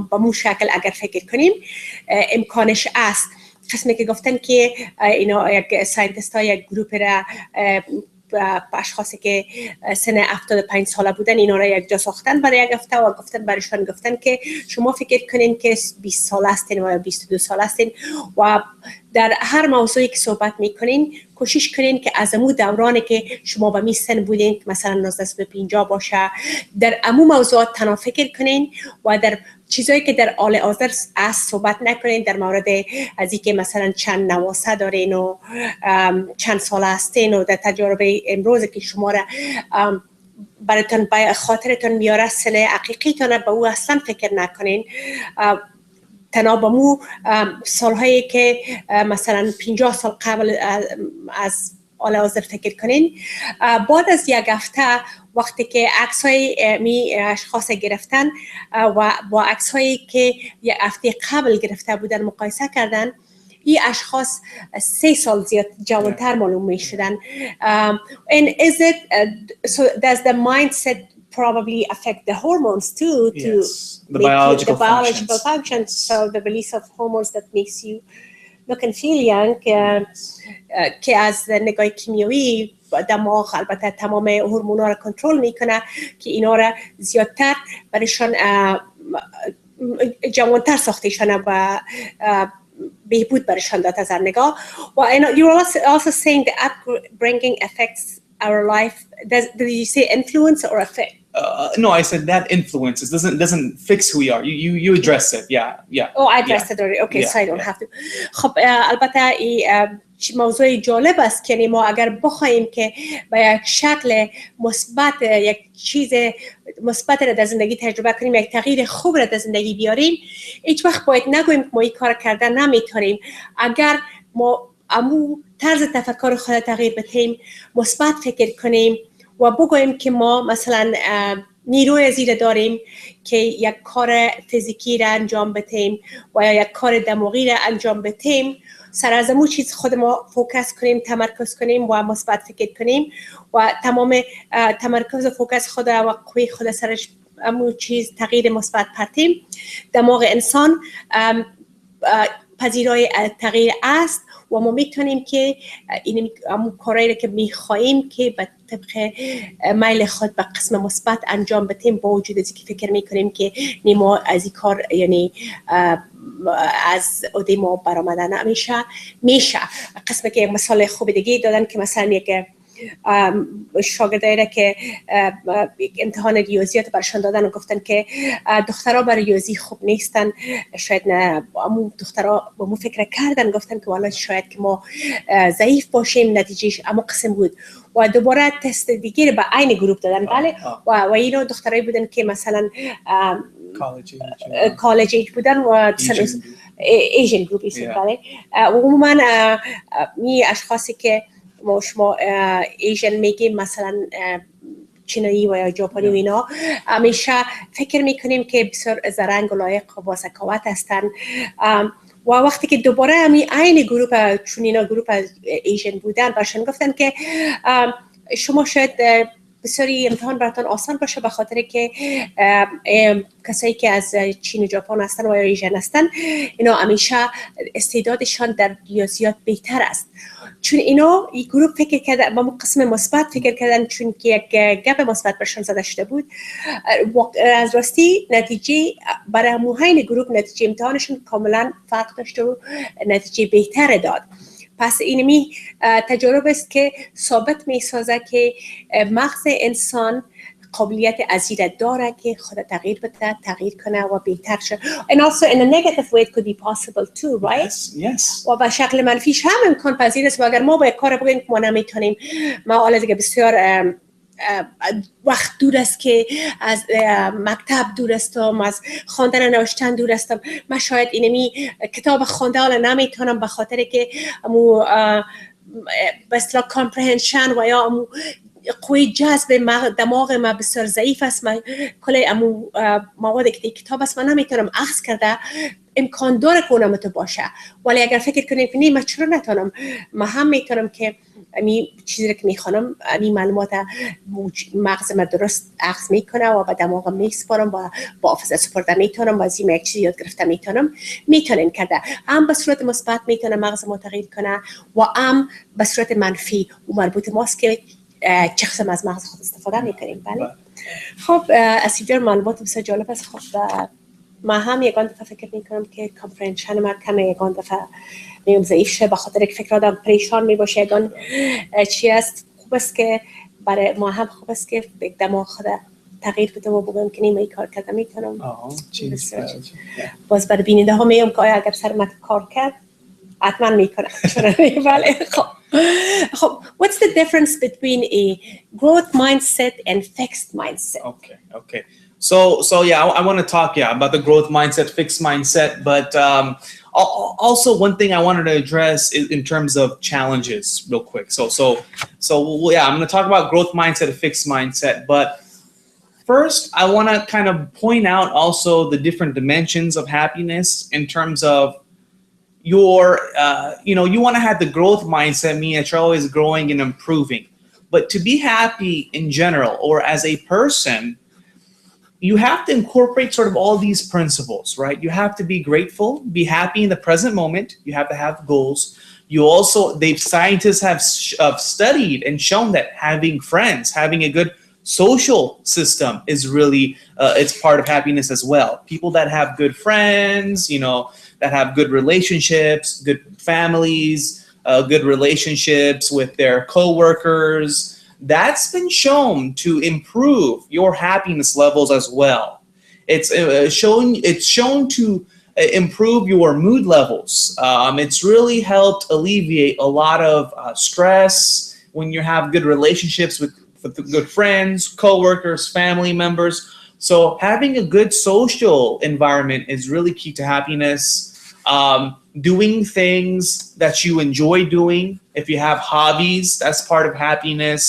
با مو شکل اگر فکر کنیم امکانش است. قسمی که گفتن که اینا یک ساینتیست ها یک گروپ را اشخاصی که سن 75 ساله بودن اینا را یک جا ساختن برای یک هفته و برایشان گفتن که شما فکر کنین که 20 ساله هستین و 22 ساله هستین و در هر موضوعی که صحبت میکنین کوشش کنین که از امو دورانی که شما به می سن بودین که مثلا 19 به 50 باشه، در امو موضوعات تنها فکر کنین و در چیزایی که در حال حاضر از صحبت نکنین در مورد از اینکه مثلا چند نواسه دارین و چند ساله هستین و در تجربه امروز که شما را براتون به خاطرتون میاره سن حقیقیتون به او اصلا فکر نکنین. تنابمو سالهایی که مثلا 50 سال قبل از حال حاضر فکر کنین. بعد از یک هفته وقتی که عکس‌های می اشخاص گرفتن و با عکس‌هایی که یک هفته قبل گرفته بودن مقایسه کردن، این اشخاص 3 سال زیاد جوانتر معلوم می شدن. And is it so does the mindset probably affect the hormones too? Yes, to the biological functions. So the release of hormones that makes you look and feel young. که از نگاه کیمیایی دماغ البته تمام هورمونا را کنترل میکنه که اینا را زیادتر برایشان جوانتر ساختیشانه و بهبود برایشان داد از نگاه. و you're also saying the upbringing affects our life. Did you say influence or affect? No, I said that influences doesn't fix who we are. You address it. Yeah. Oh, I addressed it already. Okay, so I don't have to. خب البته این موضوع جالب است که ما اگر بخوایم که با یک شکل مثبت یک چیز مثبت را در زندگی تجربه کنیم، یک تغییر خوب را در زندگی بیاریم، هیچ وقت باید نگوییم که ما این کار کردن نمیتونیم. اگر ما امو طرز تفکر خود تغییر بدهیم، مثبت فکر کنیم و بگوییم که ما مثلا نیروی زیر داریم که یک کار فیزیکی را انجام بدهیم و یا یک کار دماغی را انجام بدهیم، سر از امو چیز خود ما فوکس کنیم، تمرکز کنیم و مثبت فکر کنیم و تمام تمرکز و فوکس خود و قوی خود سرش امو چیز تغییر مثبت پرتیم، دماغ انسان پذیرای تغییر است و ما میتونیم که این کارایی که میخواهیم که به طبق میل خود به قسم مثبت انجام بدیم، با وجود از که فکر میکنیم که ما از این کار یعنی از عهده ما برآمدن میشه. قسمی که مثال خوب دیگه دادن که مثلا یک شاگردایی که امتحان ریاضیات برشان دادن و گفتن که دخترها برای ریاضی خوب نیستن، شاید نه امو دخترها با مو فکر کردن گفتن که والا شاید که ما ضعیف باشیم، نتیجهش اما قسم بود و دوباره تست دیگه به عین گروپ دادن. بله و اینا دخترایی بودن که مثلا کالج ایج بودن و ایژن گروپ ایستن. بله عموما می اشخاصی که شما ایژن میگیم مثلا چینایی و یا ژاپنی و اینا، همیشه فکر میکنیم که بسیار زرنگ و لایق و با ذکاوت هستن و وقتی که دوباره همین عین گروپ چون اینا گروپ ایژن بودن برشان گفتن که شما شاید بسیاری امتحان براتون آسان باشه، به خاطر که کسایی که از چین و ژاپن هستن و ایژن هستن اینا همیشه استعدادشان در ریاضیات بهتر است، چون اینا این گروه فکر کردن با قسم مثبت فکر کردن، چون که یک گپ مثبت برشان زده شده بود. از راستی نتیجه برای همین گروه نتیجه امتحانشون کاملا فرق داشت و نتیجه بهتر داد. پس اینمی تجربه است که ثابت می سازه که مغز انسان قابلیت از این داره که خود تغییر بده، تغییر کنه و بهتر شه. And also in a negative way it could be possible too, right? Yes. و به شکل منفیش هم امکان پذیر است و اگر ما به کار بگیم که ما نمیتونیم، ما حالا دیگه بسیار وقت دور است که از مکتب دور هستم، از خواندن نوشتن دور هستم، من شاید اینمی کتاب خوانده حالا نمیتونم به خاطر که امو به اصطلاح کامپرهنشن و یا امو قوی جذب دماغ ما بسیار ضعیف است، من کلی امو موادی که کتاب است من نمیتونم اخذ کرده، امکان داره که اونم تو باشه. ولی اگر فکر کنید که نه من چرا نتونم، من هم میتونم که امی چیزی که میخوانم امی معلومات مغز من درست اخذ میکنه و به دماغم میسپارم و با حافظه سپرده میتونم و از این یک چیزی یاد گرفته میتونم کرده. هم به صورت مثبت میتونه مغز ما تغییر کنه و هم به صورت منفی و مربوط ماست که چه قسم از مغز خود استفاده میکنیم. بله. خب اسیجار معلومات بسیار جالب است. خب من هم یکان دفعه فکر میکنم که کامپرهنشن من کمه، یکان دفعه میم ضعیف شه به خاطر که فکر آدم پریشان میباشه. یکان چی است خوب است که برای ما هم خوب است که دماغ خود تغییر بده و بگم که این کار کردم میتونم. باز برای بیننده ها میگم که آیا اگر سر من کار کرد حتما میکنم. بله. خب what's the difference between a growth mindset and fixed mindset? Okay. So yeah, I want to talk about the growth mindset, fixed mindset, but also one thing I wanted to address is in terms of challenges real quick. So yeah, I'm going to talk about growth mindset and fixed mindset, but first I want to kind of point out also the different dimensions of happiness in terms of your, you want to have the growth mindset, meaning that you're always growing and improving, but to be happy in general or as a person, you have to incorporate sort of all these principles, right? You have to be grateful, be happy in the present moment. You have to have goals. You also, scientists have studied and shown that having friends, having a good social system is really, it's part of happiness as well. People that have good friends, that have good relationships, good families, good relationships with their coworkers, that's been shown to improve your happiness levels as well. It's shown to improve your mood levels. It's really helped alleviate a lot of stress when you have good relationships with good friends, coworkers, family members. So having a good social environment is really key to happiness. Doing things that you enjoy doing. If you have hobbies, that's part of happiness.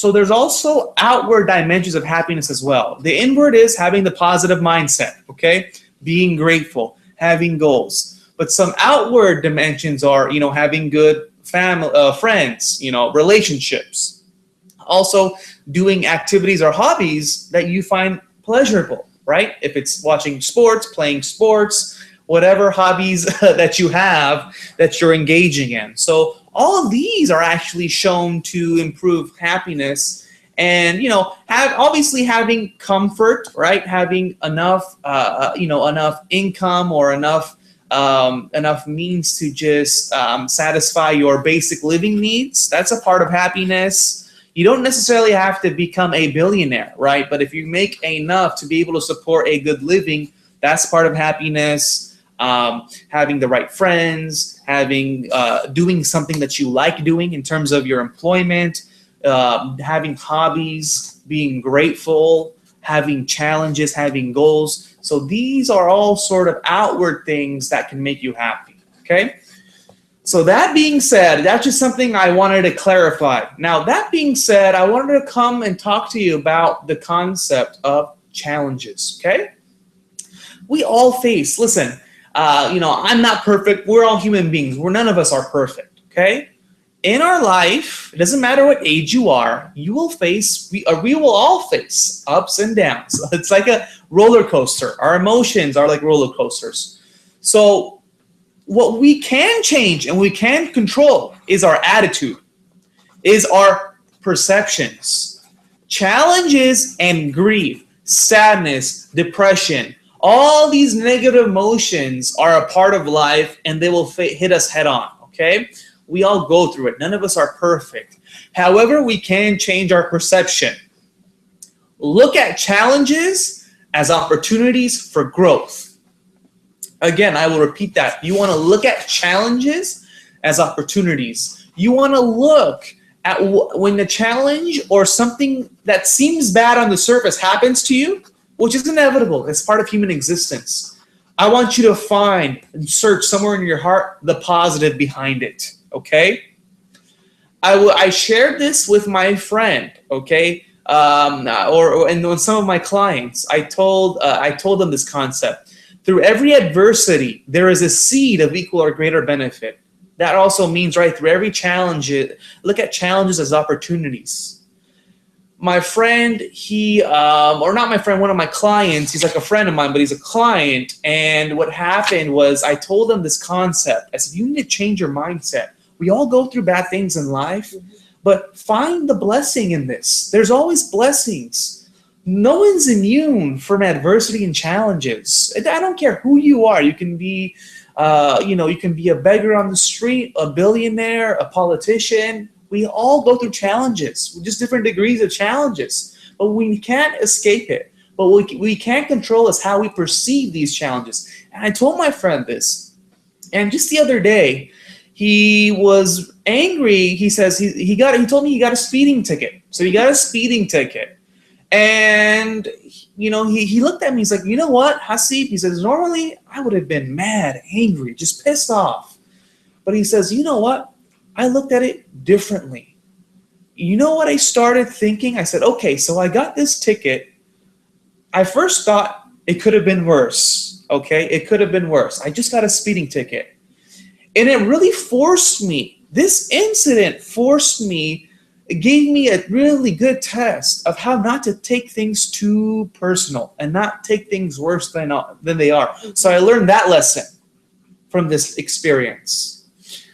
So there's also outward dimensions of happiness as well. The inward is having the positive mindset, okay? Being grateful, having goals. But some outward dimensions are, having good family, friends, relationships. Also doing activities or hobbies that you find pleasurable, right? If it's watching sports, playing sports, whatever hobbies that you have that you're engaging in. So all of these are actually shown to improve happiness, and obviously having comfort, right? Having enough, enough income or enough means to just satisfy your basic living needs. That's a part of happiness. You don't necessarily have to become a billionaire, right? But if you make enough to be able to support a good living, that's part of happiness. Having the right friends, having doing something that you like doing in terms of your employment, having hobbies, being grateful, having challenges, having goals. So these are all sort of outward things that can make you happy, okay? So that being said, that's just something I wanted to clarify. Now, that being said, I wanted to come and talk to you about the concept of challenges, okay? We all face, listen, I'm not perfect. We're all human beings. None of us are perfect, okay? In our life, it doesn't matter what age you are, you will face, we will all face ups and downs. It's like a roller coaster. Our emotions are like roller coasters. So what we can change and we can control is our attitude, is our perceptions. Challenges and grief, sadness, depression, all these negative emotions are a part of life and they will hit us head on, okay? We all go through it. None of us are perfect. However, we can change our perception. Look at challenges as opportunities for growth. Again, I will repeat that. You want to look at challenges as opportunities. You want to look at when the challenge or something that seems bad on the surface happens to you, which is inevitable. It's part of human existence. I want you to find and search somewhere in your heart the positive behind it. Okay, I shared this with my friend. Okay, and with some of my clients, I told them this concept. Through every adversity, there is a seed of equal or greater benefit. That also means, right, through every challenge, look at challenges as opportunities. My friend, or not my friend, one of my clients, he's like a friend of mine, but he's a client. And what happened was I told him this concept. I said, you need to change your mindset. We all go through bad things in life, but find the blessing in this. There's always blessings. No one's immune from adversity and challenges. I don't care who you are. You can be, you can be a beggar on the street, a billionaire, a politician. We all go through challenges, just different degrees of challenges, but we can't escape it. But we can't control is how we perceive these challenges. And I told my friend this, and just the other day, he was angry. He says he told me he got a speeding ticket. So he got a speeding ticket. And, he looked at me. He's like, you know what, Hasib? He says, normally I would have been mad, angry, just pissed off. But he says, you know what? I looked at it differently. You know what I started thinking? I said, okay, so I got this ticket. I first thought it could have been worse. Okay, it could have been worse. I just got a speeding ticket. And it really forced me, this incident forced me, it gave me a really good test of how not to take things too personal and not take things worse than they are. So I learned that lesson from this experience.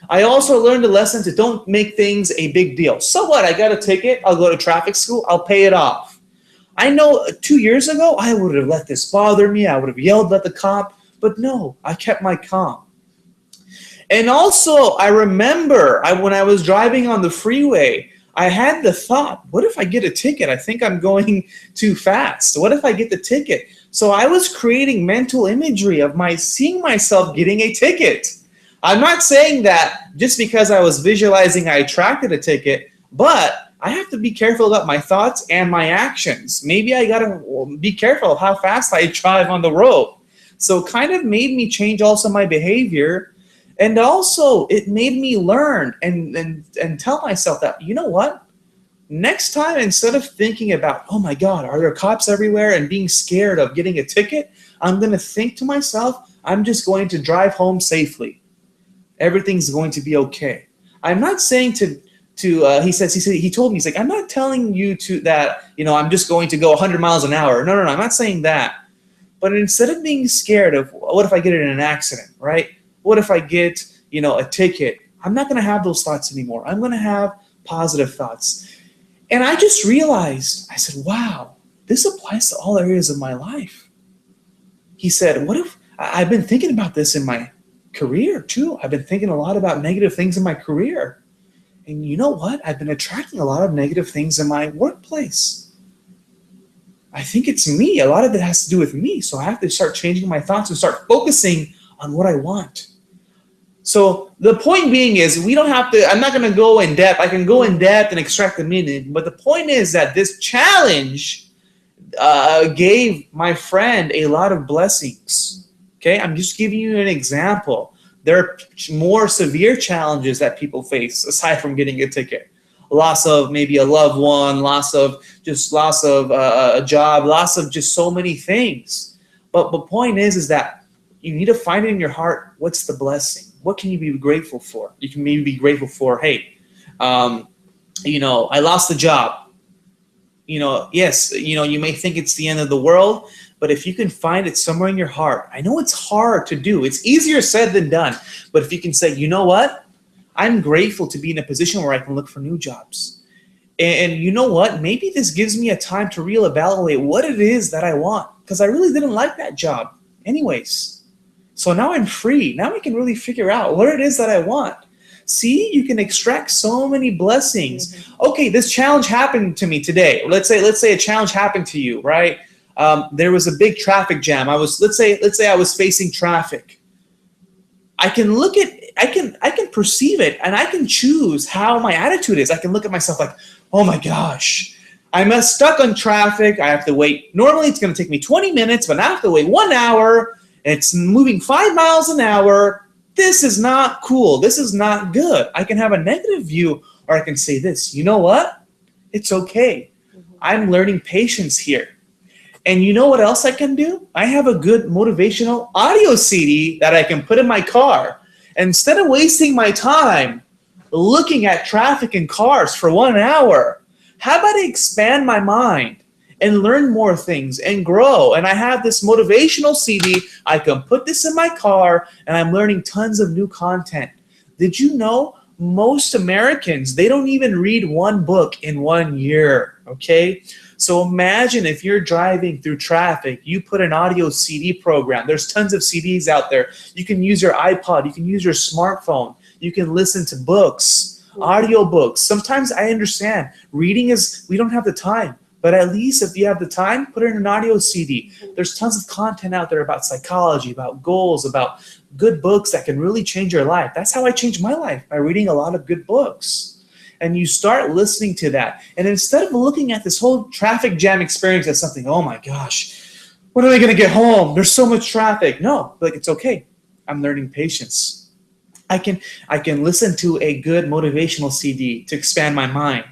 I also learned a lesson to don't make things a big deal. So what? I got a ticket. I'll go to traffic school. I'll pay it off. I know 2 years ago, I would have let this bother me. I would have yelled at the cop. But no, I kept my calm. And also, I remember when I was driving on the freeway, I had the thought, what if I get a ticket? I think I'm going too fast. What if I get the ticket? So I was creating mental imagery of seeing myself getting a ticket. I'm not saying that just because I was visualizing I attracted a ticket, but I have to be careful about my thoughts and my actions. Maybe I gotta be careful of how fast I drive on the road. So it kind of made me change also my behavior. And also it made me learn and tell myself that, you know what? Next time, instead of thinking about, oh my God, are there cops everywhere and being scared of getting a ticket, I'm going to think to myself, I'm just going to drive home safely. Everything's going to be okay. I'm not saying he told me, he's like, I'm not telling you that, I'm just going to go 100 miles an hour. No, I'm not saying that. But instead of being scared of, what if I get in an accident, right? What if I get, a ticket? I'm not going to have those thoughts anymore. I'm going to have positive thoughts. And I just realized, I said, wow, this applies to all areas of my life. He said, what if, I've been thinking about this in my career too. I've been thinking a lot about negative things in my career. And you know what? I've been attracting a lot of negative things in my workplace. I think it's me. A lot of it has to do with me. So I have to start changing my thoughts and start focusing on what I want. So the point being is, we don't have to, I'm not going to go in depth. I can go in depth and extract the meaning. But the point is that this challenge gave my friend a lot of blessings. Okay, I'm just giving you an example. There are more severe challenges that people face aside from getting a ticket. Loss of maybe a loved one, loss of a job, loss of just so many things. But the point is that you need to find it in your heart, what's the blessing? What can you be grateful for? You can maybe be grateful for, hey, I lost the job. Yes, you may think it's the end of the world, but if you can find it somewhere in your heart, I know it's hard to do. It's easier said than done. But if you can say, you know what? I'm grateful to be in a position where I can look for new jobs. And you know what? Maybe this gives me a time to reevaluate what it is that I want, because I really didn't like that job anyways. So now I'm free. Now I can really figure out what it is that I want. See, you can extract so many blessings. Okay, this challenge happened to me today. Let's say a challenge happened to you, right? There was a big traffic jam. Let's say I was facing traffic. I can perceive it, and I can choose how my attitude is. I can look at myself like, oh my gosh, I'm stuck on traffic. I have to wait. Normally it's going to take me 20 minutes, but I have to wait 1 hour. It's moving 5 miles an hour. This is not cool. This is not good. I can have a negative view, or I can say this, you know what? It's okay. I'm learning patience here. And you know what else I can do? I have a good motivational audio CD that I can put in my car. And instead of wasting my time looking at traffic and cars for 1 hour, how about I expand my mind and learn more things and grow? And I have this motivational CD. I can put this in my car, and I'm learning tons of new content. Did you know most Americans, they don't even read one book in 1 year, okay? So imagine if you're driving through traffic, you put an audio CD program. There's tons of CDs out there. You can use your iPod. You can use your smartphone. You can listen to books, audio books. Sometimes I understand reading we don't have the time. But at least if you have the time, put it in an audio CD. There's tons of content out there about psychology, about goals, about good books that can really change your life. That's how I changed my life, by reading a lot of good books. And you start listening to that. And instead of looking at this whole traffic jam experience as something, oh my gosh, when am I going to get home? There's so much traffic. No, like, it's okay. I'm learning patience. I can listen to a good motivational CD to expand my mind.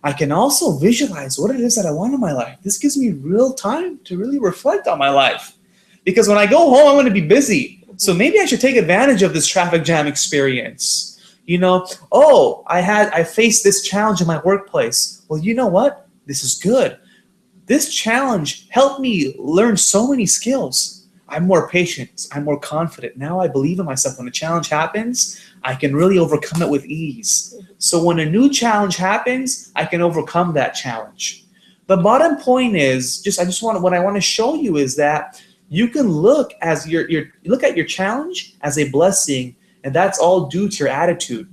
I can also visualize what it is that I want in my life. This gives me real time to really reflect on my life. Because when I go home, I'm going to be busy. So maybe I should take advantage of this traffic jam experience. I faced this challenge in my workplace. Well, you know what? This is good. This challenge helped me learn so many skills. I'm more patient. I'm more confident. Now I believe in myself. When a challenge happens, I can really overcome it with ease. So when a new challenge happens, I can overcome that challenge. The bottom point is, what I want to show you is that you can look at your challenge as a blessing, and that's all due to your attitude.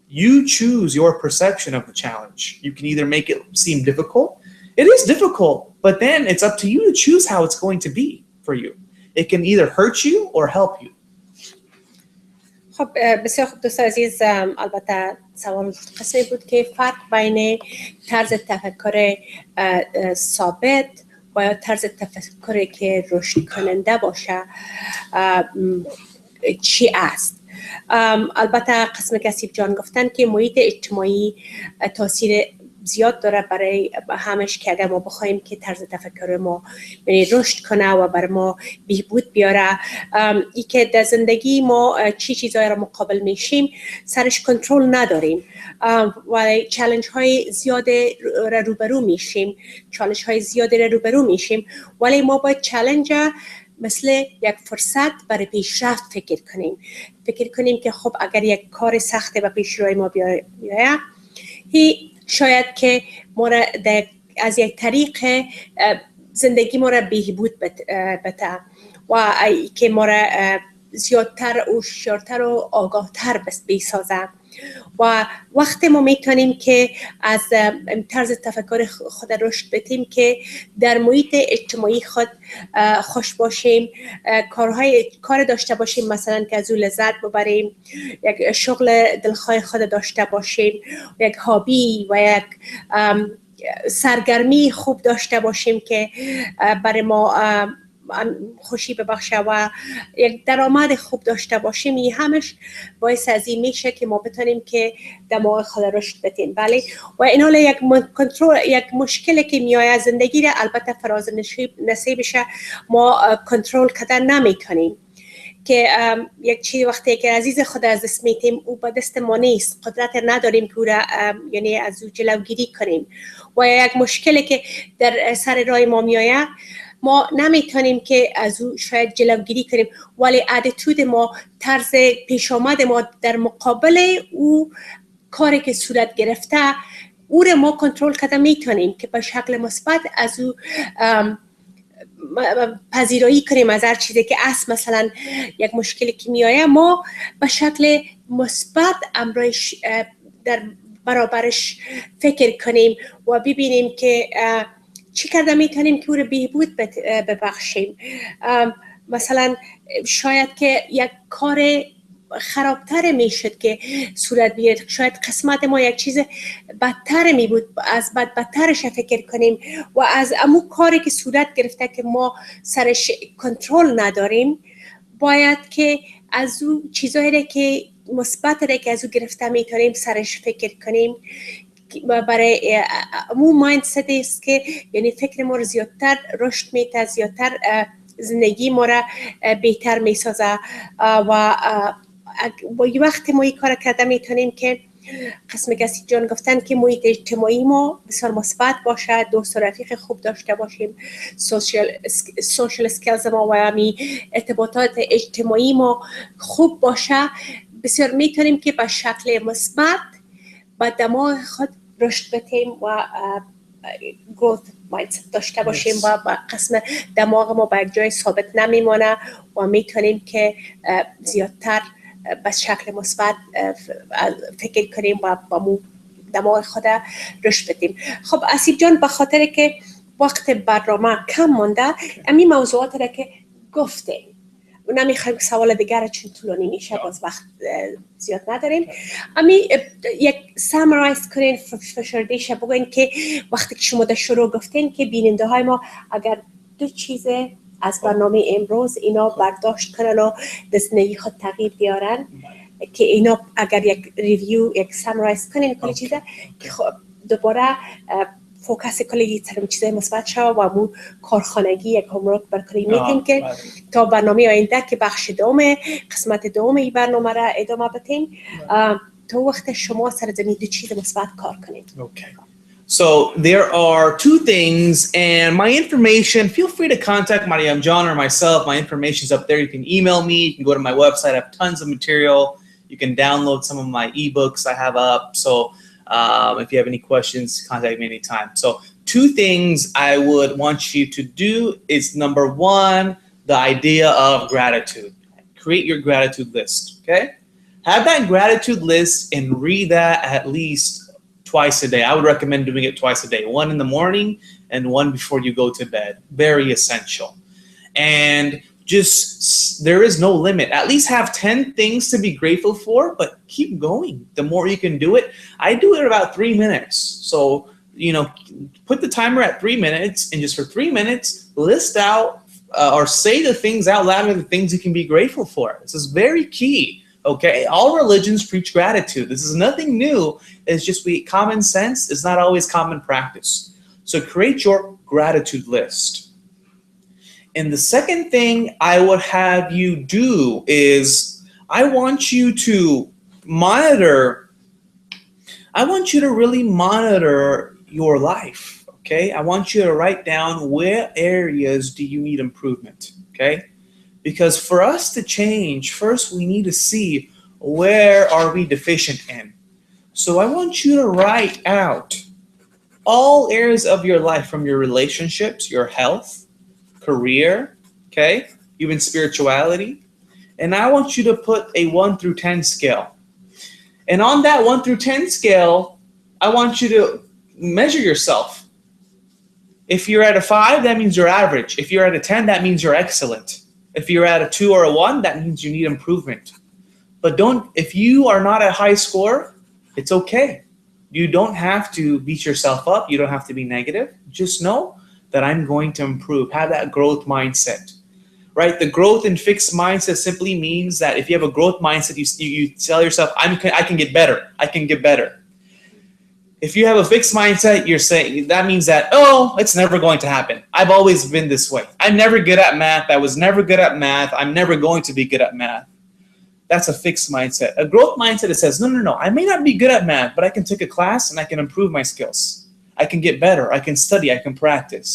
You choose your perception of the challenge. You can either make it seem difficult. It is difficult, but then it's up to you to choose how it's going to be for you. It can either hurt you or help you. خب بسیار خوب دوست عزیز، البته سوال قسمی بود که فرق بین طرز تفکر ثابت و یا طرز تفکری که رشد کننده باشه چی است. البته قسم کسیب جان گفتن که محیط اجتماعی تاثیر زیاد داره برای همش که اگر ما بخوایم که طرز تفکر ما رشد کنه و بر ما بهبود بیاره، ای که در زندگی ما چی چیزایی را مقابل میشیم سرش کنترل نداریم و چالش های زیاد را روبرو میشیم، چالش های زیاد را روبرو میشیم، ولی ما باید چالش مثل یک فرصت برای پیشرفت فکر کنیم که خب اگر یک کار سخت به پیش روی ما بیاید، شاید که ما را از یک طریق زندگی ما را بهبود بده و که ما را زیادتر و هوشیارتر و آگاهتر بسازه. و وقتی ما میتونیم که از طرز تفکر خود رشد بدیم که در محیط اجتماعی خود خوش باشیم، کار داشته باشیم، مثلا که از او لذت ببریم، یک شغل دلخواه خود داشته باشیم، یک هابی و یک سرگرمی خوب داشته باشیم که برای ما خوشی ببخشه و یک درآمد خوب داشته باشیم، این همش باعث از این میشه که ما بتونیم که دماغ خود رشد بدیم. بله، و اینا یک مشکلی که میاد زندگی را البته فراز نصیبش ما کنترل کردن نمیتونیم. که یک چیز وقتی که عزیز خود از دست میتیم او با دست ما نیست، قدرت نداریم که او را یعنی از او جلوگیری کنیم. و یک مشکلی که در سر راه ما میآید ما نمیتونیم که از او شاید جلوگیری کنیم، ولی اتیتود ما، طرز پیش آمد ما در مقابل او کاری که صورت گرفته او را ما کنترل کرده میتونیم که به شکل مثبت از او پذیرایی کنیم از هر چیزی که است. مثلا یک مشکلی که میآید ما به شکل مثبت امرش در برابرش فکر کنیم و ببینیم که چی کرده میتونیم که او رو بهبود ببخشیم. مثلا شاید که یک کار خرابتر میشد که صورت بیاد، شاید قسمت ما یک چیز بدتر می بود، از بدترش فکر کنیم و از امو کاری که صورت گرفته که ما سرش کنترل نداریم باید که از او چیزایی که مثبت که از او گرفته میتونیم سرش فکر کنیم. برای امو مایندست است که یعنی فکر ما رو زیادتر رشد میده، زیادتر زندگی ما را بهتر میسازه و با یه وقت ما این کار کرده میتونیم که قسم کسی جان گفتن که محیط اجتماعی ما بسیار مثبت باشه، دوست و رفیق خوب داشته باشیم، سوشال اسکیلز ما و همی ارتباطات اجتماعی ما خوب باشه، بسیار میتونیم که به شکل مثبت با دماغ خود رشد بتیم و گروت مایندست داشته باشیم و با قسم دماغ ما به یک جای ثابت نمیمانه و میتونیم که زیادتر به شکل مثبت فکر کنیم و با دماغ خود رشد بدیم. خب اسیب جان به خاطر که وقت برنامه کم مونده امی موضوعات را که گفتیم و نمیخوایم سوال دیگر چون طولانی میشه باز وقت زیاد نداریم، امی یک سامرایز کنین فشردیش بگوین که وقتی که شما در شروع گفتین که بیننده های ما اگر دو چیز از برنامه امروز اینا برداشت کنن و زندگی خود تغییر بیارن که اینا اگر یک ریویو یک سامرایز کنین کلی چیزا که خب دوباره فوکس کلی چیزای مثبت شد و مو کارخانگی یک هومورک برکنیم میتیم که تا برنامه آینده که بخش دوم قسمت دوم این برنامه را ادامه بدیم تا وقت شما سر زمین دو چیز مثبت کار کنید. So there are two things, and my information, feel free to contact Mariam John or myself. My information is up there. You can email me. You can go to my website. I have tons of material. You can download some of my ebooks I have up. So if you have any questions, contact me anytime. So two things I would want you to do is number one, the idea of gratitude. Create your gratitude list, okay? Have that gratitude list and read that at least twice a day. I would recommend doing it twice a day, one in the morning and one before you go to bed. Very essential. And just, there is no limit. At least have 10 things to be grateful for, but keep going. The more you can do it. I do it about 3 minutes. So, you know, put the timer at 3 minutes and just for 3 minutes, list out or say the things out loud of the things you can be grateful for. This is very key. Okay, all religions preach gratitude. This is nothing new. It's just common sense. It's not always common practice. So create your gratitude list. And the second thing I would have you do is I want you to really monitor your life. Okay, I want you to write down where areas do you need improvement. Okay. Because for us to change, first we need to see where are we deficient in. So I want you to write out all areas of your life, from your relationships, your health, career, okay, even spirituality. And I want you to put a 1 through 10 scale. And on that 1 through 10 scale, I want you to measure yourself. If you're at a 5, that means you're average. If you're at a 10, that means you're excellent. If you're at a 2 or a 1, that means you need improvement. But if you are not a high score, it's okay. You don't have to beat yourself up. You don't have to be negative. Just know that I'm going to improve. Have that growth mindset, right? The growth and fixed mindset simply means that if you have a growth mindset, you tell yourself, I can get better. I can get better. If you have a fixed mindset, you're saying that means that, oh, it's never going to happen. I've always been this way. I'm never good at math. I was never good at math. I'm never going to be good at math. That's a fixed mindset. A growth mindset, it says, no. I may not be good at math, but I can take a class and I can improve my skills. I can get better. I can study. I can practice.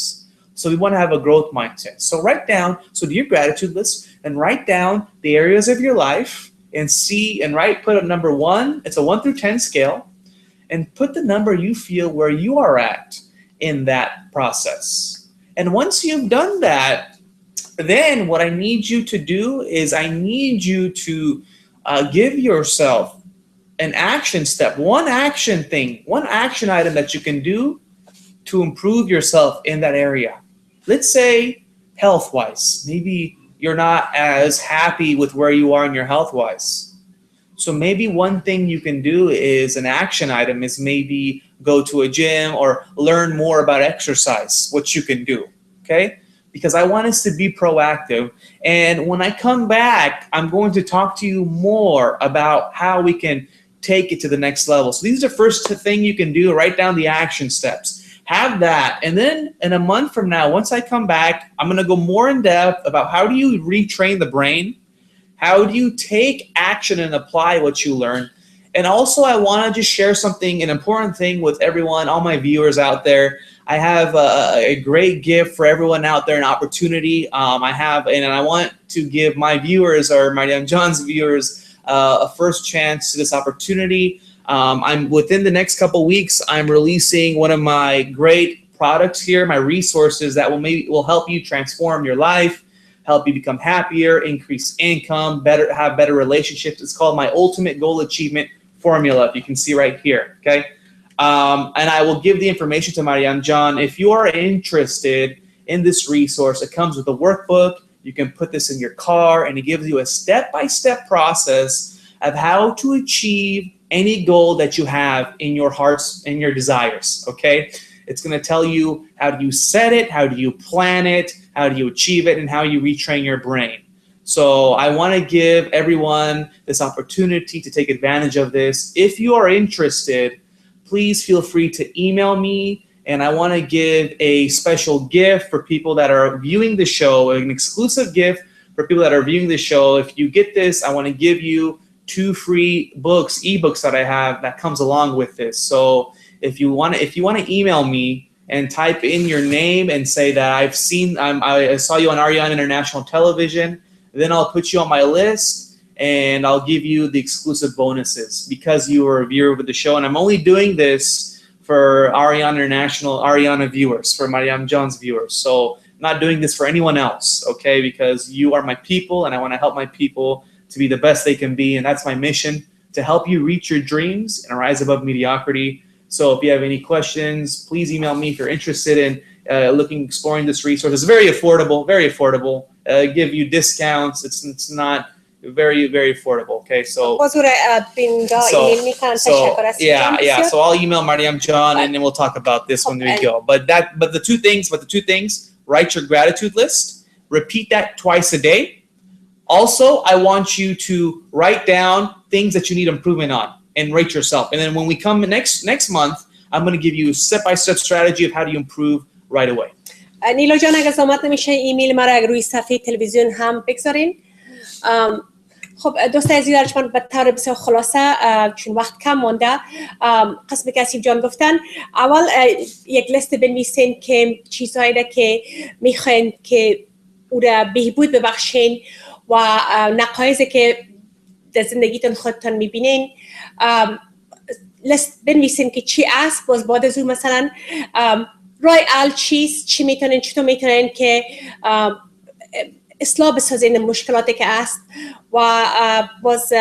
So we want to have a growth mindset. So write down, so do your gratitude list and write down the areas of your life and see and put a number 1. It's a 1 through 10 scale. And put the number you feel where you are at in that process. And once you've done that, then what I need you to do is I need you to give yourself an action step, one action item that you can do to improve yourself in that area. Let's say health-wise. Maybe you're not as happy with where you are in your health-wise. So maybe one thing you can do is an action item is maybe go to a gym or learn more about exercise, what you can do, okay? Because I want us to be proactive. And when I come back, I'm going to talk to you more about how we can take it to the next level. So these are the first thing you can do. Write down the action steps. Have that. And then in a month from now, once I come back, I'm going to go more in depth about how do you retrain the brain. How do you take action and apply what you learn? And also, I want to just share something, an important thing with everyone, all my viewers out there. I have a great gift for everyone out there, an opportunity. And I want to give my viewers or Mariam John's viewers a first chance to this opportunity. I'm within the next couple weeks, I'm releasing one of my great products here, my resources that will help you transform your life, help you become happier, increase income, have better relationships. It's called my Ultimate Goal Achievement Formula, if you can see right here, okay? And I will give the information to Mariam John. If you are interested in this resource, it comes with a workbook. You can put this in your car, and it gives you a step-by-step process of how to achieve any goal that you have in your hearts and your desires, okay? It's going to tell you how do you set it, how do you plan it, how do you achieve it, and how you retrain your brain. So I want to give everyone this opportunity to take advantage of this. If you are interested, please feel free to email me. And I want to give a special gift for people that are viewing the show, an exclusive gift for people that are viewing the show. If you get this, I want to give you 2 free books, ebooks that I have that comes along with this. So if you want to email me and type in your name and say that I saw you on Ariane International Television, then I'll put you on my list and I'll give you the exclusive bonuses because you were a viewer of the show. And I'm only doing this for Ariana viewers, for Mariam John's viewers. So I'm not doing this for anyone else, okay? Because you are my people and I want to help my people to be the best they can be. And that's my mission, to help you reach your dreams and rise above mediocrity. So if you have any questions, please email me if you're interested in exploring this resource. It's very affordable, very affordable. Give you discounts. It's not very, very affordable. Okay, so so I'll email Mariam John and then we'll talk about this when we go. But the two things, write your gratitude list, repeat that twice a day. Also, I want you to write down things that you need improvement on and rate yourself. And then when we come next month, I'm going to give you a step-by-step strategy of how do you improve right away. نیلا جان اگه زحمت نمیشه ایمیل ما رو روی صفحه تلویزیون هم بگذارین. خب دوستان عزیز ارجمند به طور بسیار خلاصه چون وقت کم مونده قسمی که آسیف جان گفتن اول یک لیست بنویسین که چیزهایی که میخواین که او را بهبود ببخشین و نقایصی که در زندگیتون خودتون میبینین لیست بنویسین که چی است. باز بعد از اون مثلا رای ال چیست، چی میتونین، چطور میتونین که اصلاح بسازین مشکلاتی که است و باز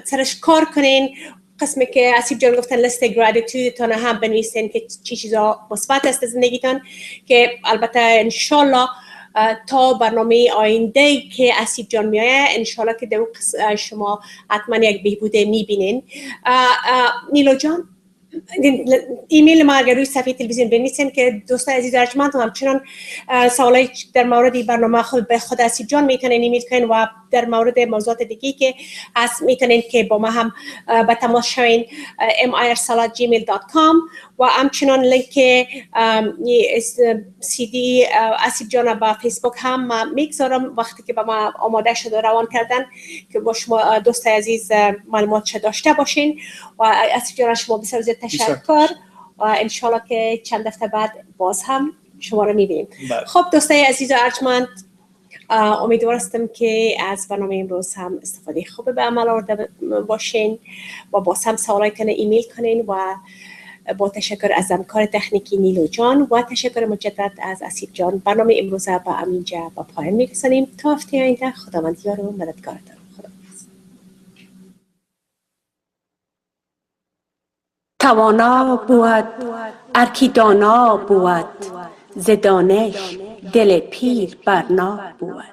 سرش کار کنین. قسمی که آسیف جان گفتن لیست گراتیتودتون هم بنویسین که چی چیزا مثبت است زندگیتون که البته انشالله تا برنامه آینده که آسیف جان میایه انشالله که شما حتما یک بهبود میبینین. نیلو جان ایمیل ما اگر روی صفحه تلویزیون بنویسین که دوستان عزیز ارجمند و همچنان سوالای در مورد برنامه خود به خود اسیب جان میتونین ایمیل کنین و در مورد موضوعات دیگه که هست میتونین که با ما هم به تماس شوین arsala@gmail.com و همچنان لینک سی دی اسیب جان با فیسبوک هم میگذارم وقتی که با ما آماده شده روان کردن که با شما دوست عزیز معلومات داشته باشین و اسیب جان شما بسیار زیاد تشکر و انشالله که چند هفته بعد باز هم شما رو میبینیم. خب دوستای عزیز و ارجمند امیدوار هستم که از برنامه امروز هم استفاده خوب به عمل آورده باشین و باز هم سوالایتون ایمیل کنین و با تشکر از همکار تکنیکی نیلو جان و تشکر مجدد از اسیب جان برنامه امروز با همینجا با پایان میرسانیم تا هفته آینده. خداوند یار و مددگارتان. توانا بود ارکی دانا بود ز دانش دل پیر برنا بود.